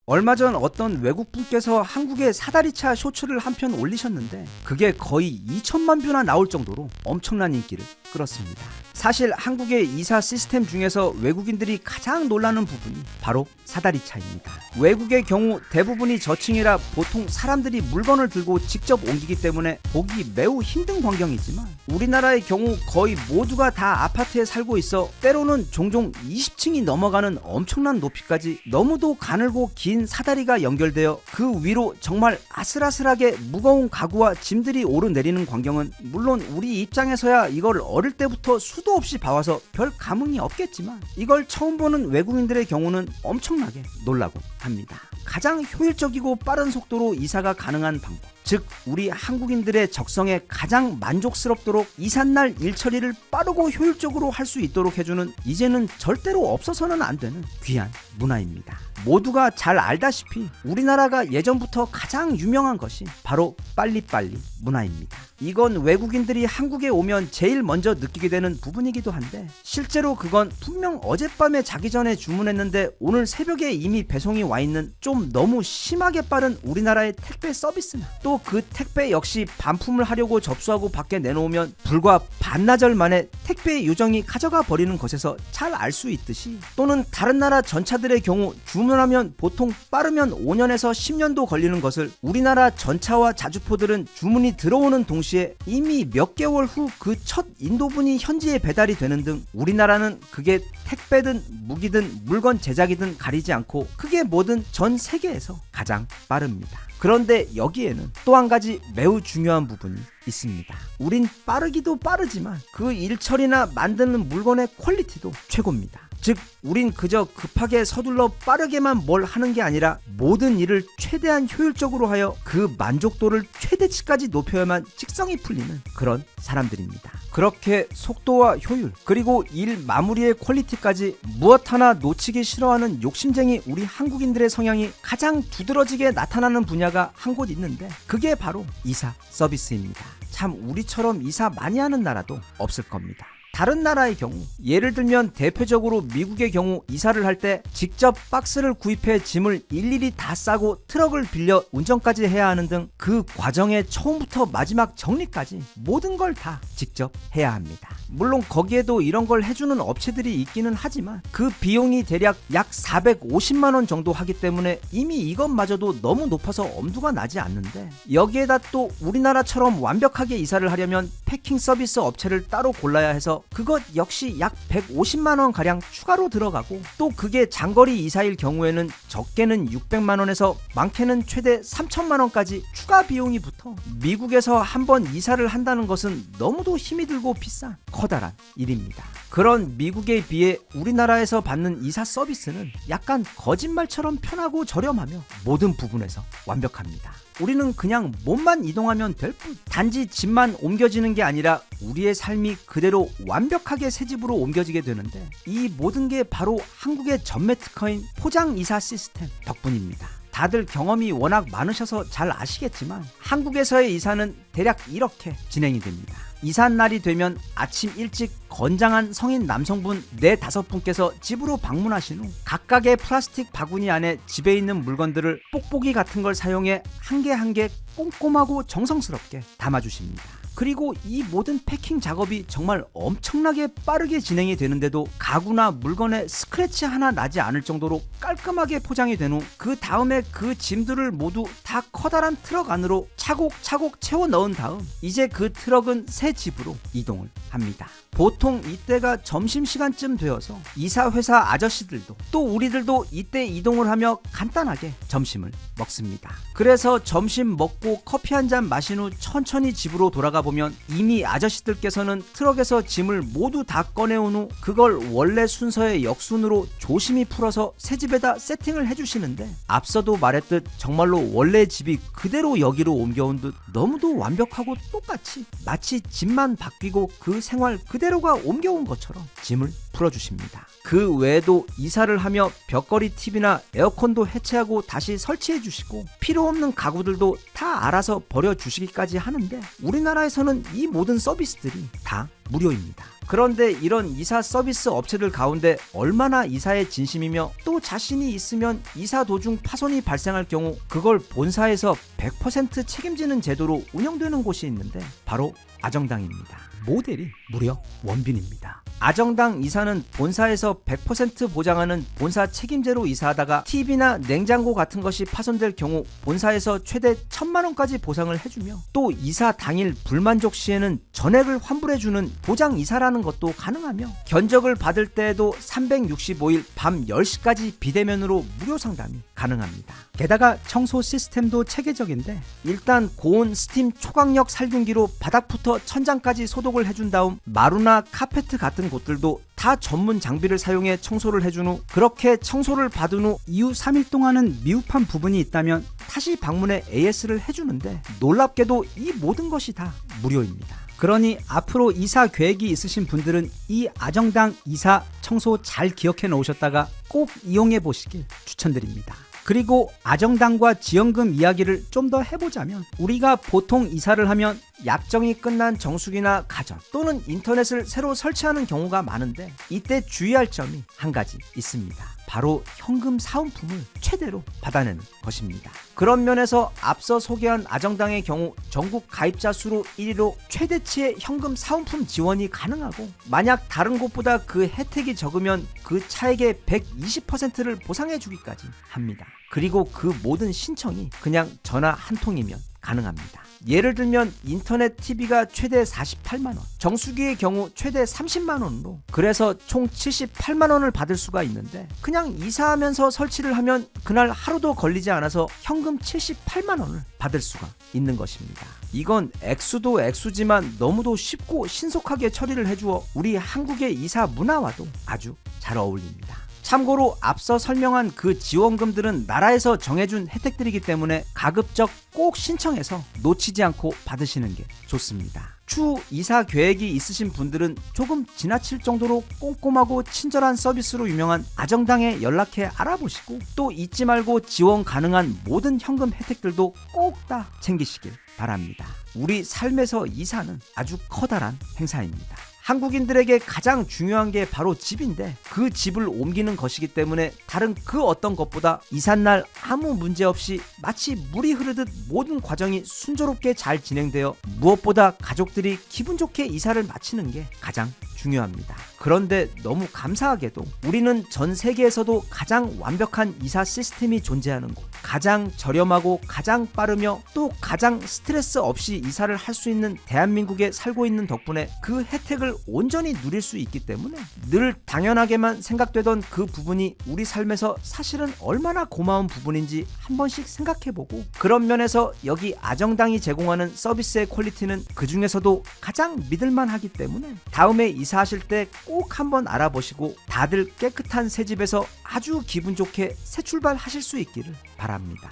얼마 전 어떤 외국분께서 한국에 사다리차 쇼츠를 한 편 올리셨는데 그게 거의 2천만 뷰나 나올 정도로 엄청난 인기를 끌었습니다. 사실 한국의 이사 시스템 중에서 외국인들이 가장 놀라는 부분이 바로 사다리차입니다. 외국의 경우 대부분이 저층이라 보통 사람들이 물건을 들고 직접 옮기기 때문에 보기 매우 힘든 광경이지만, 우리나라의 경우 거의 모두가 다 아파트에 살고 있어 때로는 종종 20층이 넘어가는 엄청난 높이까지 너무도 가늘고 긴 사다리가 연결되어 그 위로 정말 아슬아슬하게 무거운 가구와 짐들이 오르내리는 광경은 물론 우리 입장에서야 이걸 어릴 때부터 수도 없이 봐와서 별 감흥이 없겠지만, 이걸 처음 보는 외국인들의 경우는 엄청나게 놀라고 합니다. 가장 효율적이고 빠른 속도로 이사가 가능한 방법, 즉 우리 한국인들의 적성에 가장 만족스럽도록 이삿날 일처리를 빠르고 효율적으로 할 수 있도록 해주는 이제는 절대로 없어서는 안 되는 귀한 문화입니다. 모두가 잘 알다시피 우리나라가 예전부터 가장 유명한 것이 바로 빨리빨리 문화입니다. 이건 외국인들이 한국에 오면 제일 먼저 느끼게 되는 부분이기도 한데 실제로 그건 분명 어젯밤에 자기 전에 주문했는데 오늘 새벽에 이미 배송이 와 있는 좀 너무 심하게 빠른 우리나라의 택배 서비스나 또 그 택배 역시 반품을 하려고 접수하고 밖에 내놓으면 불과 반나절 만에 택배 요정이 가져가 버리는 것에서 잘 알 수 있듯이 또는 다른 나라 전차들의 경우 주문하면 보통 빠르면 5년에서 10년도 걸리는 것을 우리나라 전차와 자주포들은 주문이 들어오는 동시에 이미 몇 개월 후 그 첫 인도분이 현지에 배달이 되는 등 우리나라는 그게 택배든 무기든 물건 제작이든 가리지 않고 그게 뭐든 전 세계에서 가장 빠릅니다. 그런데 여기에는 또 한 가지 매우 중요한 부분이 있습니다. 우린 빠르기도 빠르지만 그 일처리나 만드는 물건의 퀄리티도 최고입니다. 즉 우린 그저 급하게 서둘러 빠르게만 뭘 하는 게 아니라 모든 일을 최대한 효율적으로 하여 그 만족도를 최대치까지 높여야만 직성이 풀리는 그런 사람들입니다. 그렇게 속도와 효율 그리고 일 마무리의 퀄리티까지 무엇 하나 놓치기 싫어하는 욕심쟁이 우리 한국인들의 성향이 가장 두드러지게 나타나는 분야가 한 곳 있는데 그게 바로 이사 서비스입니다. 참 우리처럼 이사 많이 하는 나라도 없을 겁니다. 다른 나라의 경우 예를 들면 대표적으로 미국의 경우 이사를 할 때 직접 박스를 구입해 짐을 일일이 다 싸고 트럭을 빌려 운전까지 해야 하는 등 그 과정의 처음부터 마지막 정리까지 모든 걸 다 직접 해야 합니다. 물론 거기에도 이런 걸 해주는 업체들이 있기는 하지만 그 비용이 대략 약 450만 원 정도 하기 때문에 이미 이것마저도 너무 높아서 엄두가 나지 않는데 여기에다 또 우리나라처럼 완벽하게 이사를 하려면 패킹 서비스 업체를 따로 골라야 해서 그것 역시 약 150만 원 가량 추가로 들어가고 또 그게 장거리 이사일 경우에는 적게는 600만 원에서 많게는 최대 3천만 원까지 추가 비용이 붙어 미국에서 한번 이사를 한다는 것은 너무도 힘이 들고 비싼 커다란 일입니다. 그런 미국에 비해 우리나라에서 받는 이사 서비스는 약간 거짓말처럼 편하고 저렴하며 모든 부분에서 완벽합니다. 우리는 그냥 몸만 이동하면 될 뿐 단지 집만 옮겨지는 게 아니라 우리의 삶이 그대로 완벽하게 새 집으로 옮겨지게 되는데 이 모든 게 바로 한국의 전매 특허인 포장 이사 시스템 덕분입니다. 다들 경험이 워낙 많으셔서 잘 아시겠지만 한국에서의 이사는 대략 이렇게 진행이 됩니다. 이삿날이 되면 아침 일찍 건장한 성인 남성분 4-5분께서 집으로 방문하신 후 각각의 플라스틱 바구니 안에 집에 있는 물건들을 뽁뽁이 같은 걸 사용해 한 개 한 개 꼼꼼하고 정성스럽게 담아주십니다. 그리고 이 모든 패킹 작업이 정말 엄청나게 빠르게 진행이 되는데도 가구나 물건에 스크래치 하나 나지 않을 정도로 깔끔하게 포장이 된 후 그 다음에 그 짐들을 모두 다 커다란 트럭 안으로 차곡차곡 채워 넣은 다음 이제 그 트럭은 새 집으로 이동을 합니다. 보통 이때가 점심시간쯤 되어서 이사회사 아저씨들도 또 우리들도 이때 이동을 하며 간단하게 점심을 먹습니다. 그래서 점심 먹고 커피 한 잔 마신 후 천천히 집으로 돌아가 보면 이미 아저씨들께서는 트럭에서 짐을 모두 다 꺼내온 후 그걸 원래 순서의 역순으로 조심히 풀어서 새 집에다 세팅을 해주시는데 앞서도 말했듯 정말로 원래 집이 그대로 여기로 옮겨온 듯 너무도 완벽하고 똑같이 마치 집만 바뀌고 그 생활 그대로가 옮겨온 것처럼 짐을 풀어주십니다. 그 외에도 이사를 하며 벽걸이 TV나 에어컨도 해체하고 다시 설치해 주시고 필요 없는 가구들도 다 알아서 버려주시기까지 하는데 우리나라에서는 이 모든 서비스들이 다 무료입니다. 그런데 이런 이사 서비스 업체들 가운데 얼마나 이사에 진심이며 또 자신이 있으면 이사 도중 파손이 발생할 경우 그걸 본사에서 100% 책임지는 제도로 운영되는 곳이 있는데 바로 아정당입니다. 모델이 무려 원빈입니다. 아정당 이사는 본사에서 100% 보장하는 본사 책임제로 이사하다가 TV나 냉장고 같은 것이 파손될 경우 본사에서 최대 1,000만 원까지 보상을 해주며 또 이사 당일 불만족 시에는 전액을 환불해주는 보장 이사라는 것도 가능하며 견적을 받을 때에도 365일 밤 10시까지 비대면으로 무료 상담이 가능합니다. 게다가 청소 시스템도 체계적인데 일단 고온 스팀 초강력 살균기로 바닥부터 천장까지 소독을 해준 다음 마루나 카페트 같은 곳들도 다 전문 장비를 사용해 청소를 해준 후 그렇게 청소를 받은 후 이후 3일 동안은 미흡한 부분이 있다면 다시 방문해 AS를 해주는데 놀랍게도 이 모든 것이 다 무료입니다. 그러니 앞으로 이사 계획이 있으신 분들은 이 아정당 이사 청소 잘 기억해 놓으셨다가 꼭 이용해 보시길 추천드립니다. 그리고 아정당과 지원금 이야기를 좀 더 해보자면, 우리가 보통 이사를 하면 약정이 끝난 정수기나 가전 또는 인터넷을 새로 설치하는 경우가 많은데, 이때 주의할 점이 한 가지 있습니다. 바로 현금 사은품을 최대로 받아내는 것입니다. 그런 면에서 앞서 소개한 아정당의 경우 전국 가입자 수로 1위로 최대치의 현금 사은품 지원이 가능하고, 만약 다른 곳보다 그 혜택이 적으면 그 차액의 120%를 보상해 주기까지 합니다. 그리고 그 모든 신청이 그냥 전화 한 통이면 가능합니다. 예를 들면 인터넷 TV가 최대 48만원, 정수기의 경우 최대 30만원으로, 그래서 총 78만원을 받을 수가 있는데, 그냥 이사하면서 설치를 하면 그날 하루도 걸리지 않아서 현금 78만원을 받을 수가 있는 것입니다. 이건 액수도 액수지만 너무도 쉽고 신속하게 처리를 해주어 우리 한국의 이사 문화와도 아주 잘 어울립니다. 참고로 앞서 설명한 그 지원금들은 나라에서 정해준 혜택들이기 때문에 가급적 꼭 신청해서 놓치지 않고 받으시는 게 좋습니다. 추후 이사 계획이 있으신 분들은 조금 지나칠 정도로 꼼꼼하고 친절한 서비스로 유명한 아정당에 연락해 알아보시고, 또 잊지 말고 지원 가능한 모든 현금 혜택들도 꼭 다 챙기시길 바랍니다. 우리 삶에서 이사는 아주 커다란 행사입니다. 한국인들에게 가장 중요한 게 바로 집인데, 그 집을 옮기는 것이기 때문에 다른 그 어떤 것보다 이삿날 아무 문제 없이 마치 물이 흐르듯 모든 과정이 순조롭게 잘 진행되어 무엇보다 가족들이 기분 좋게 이사를 마치는 게 가장 중요합니다. 그런데 너무 감사하게도 우리는 전 세계에서도 가장 완벽한 이사 시스템이 존재하는 곳, 가장 저렴하고 가장 빠르며 또 가장 스트레스 없이 이사를 할 수 있는 대한민국에 살고 있는 덕분에 그 혜택을 온전히 누릴 수 있기 때문에 늘 당연하게만 생각되던 그 부분이 우리 삶에서 사실은 얼마나 고마운 부분인지 한 번씩 생각해보고, 그런 면에서 여기 아정당이 제공하는 서비스의 퀄리티는 그 중에서도 가장 믿을만하기 때문에 다음에 이사하실 때 꼭 한번 알아보시고 다들 깨끗한 새 집에서 아주 기분 좋게 새 출발하실 수 있기를 바랍니다.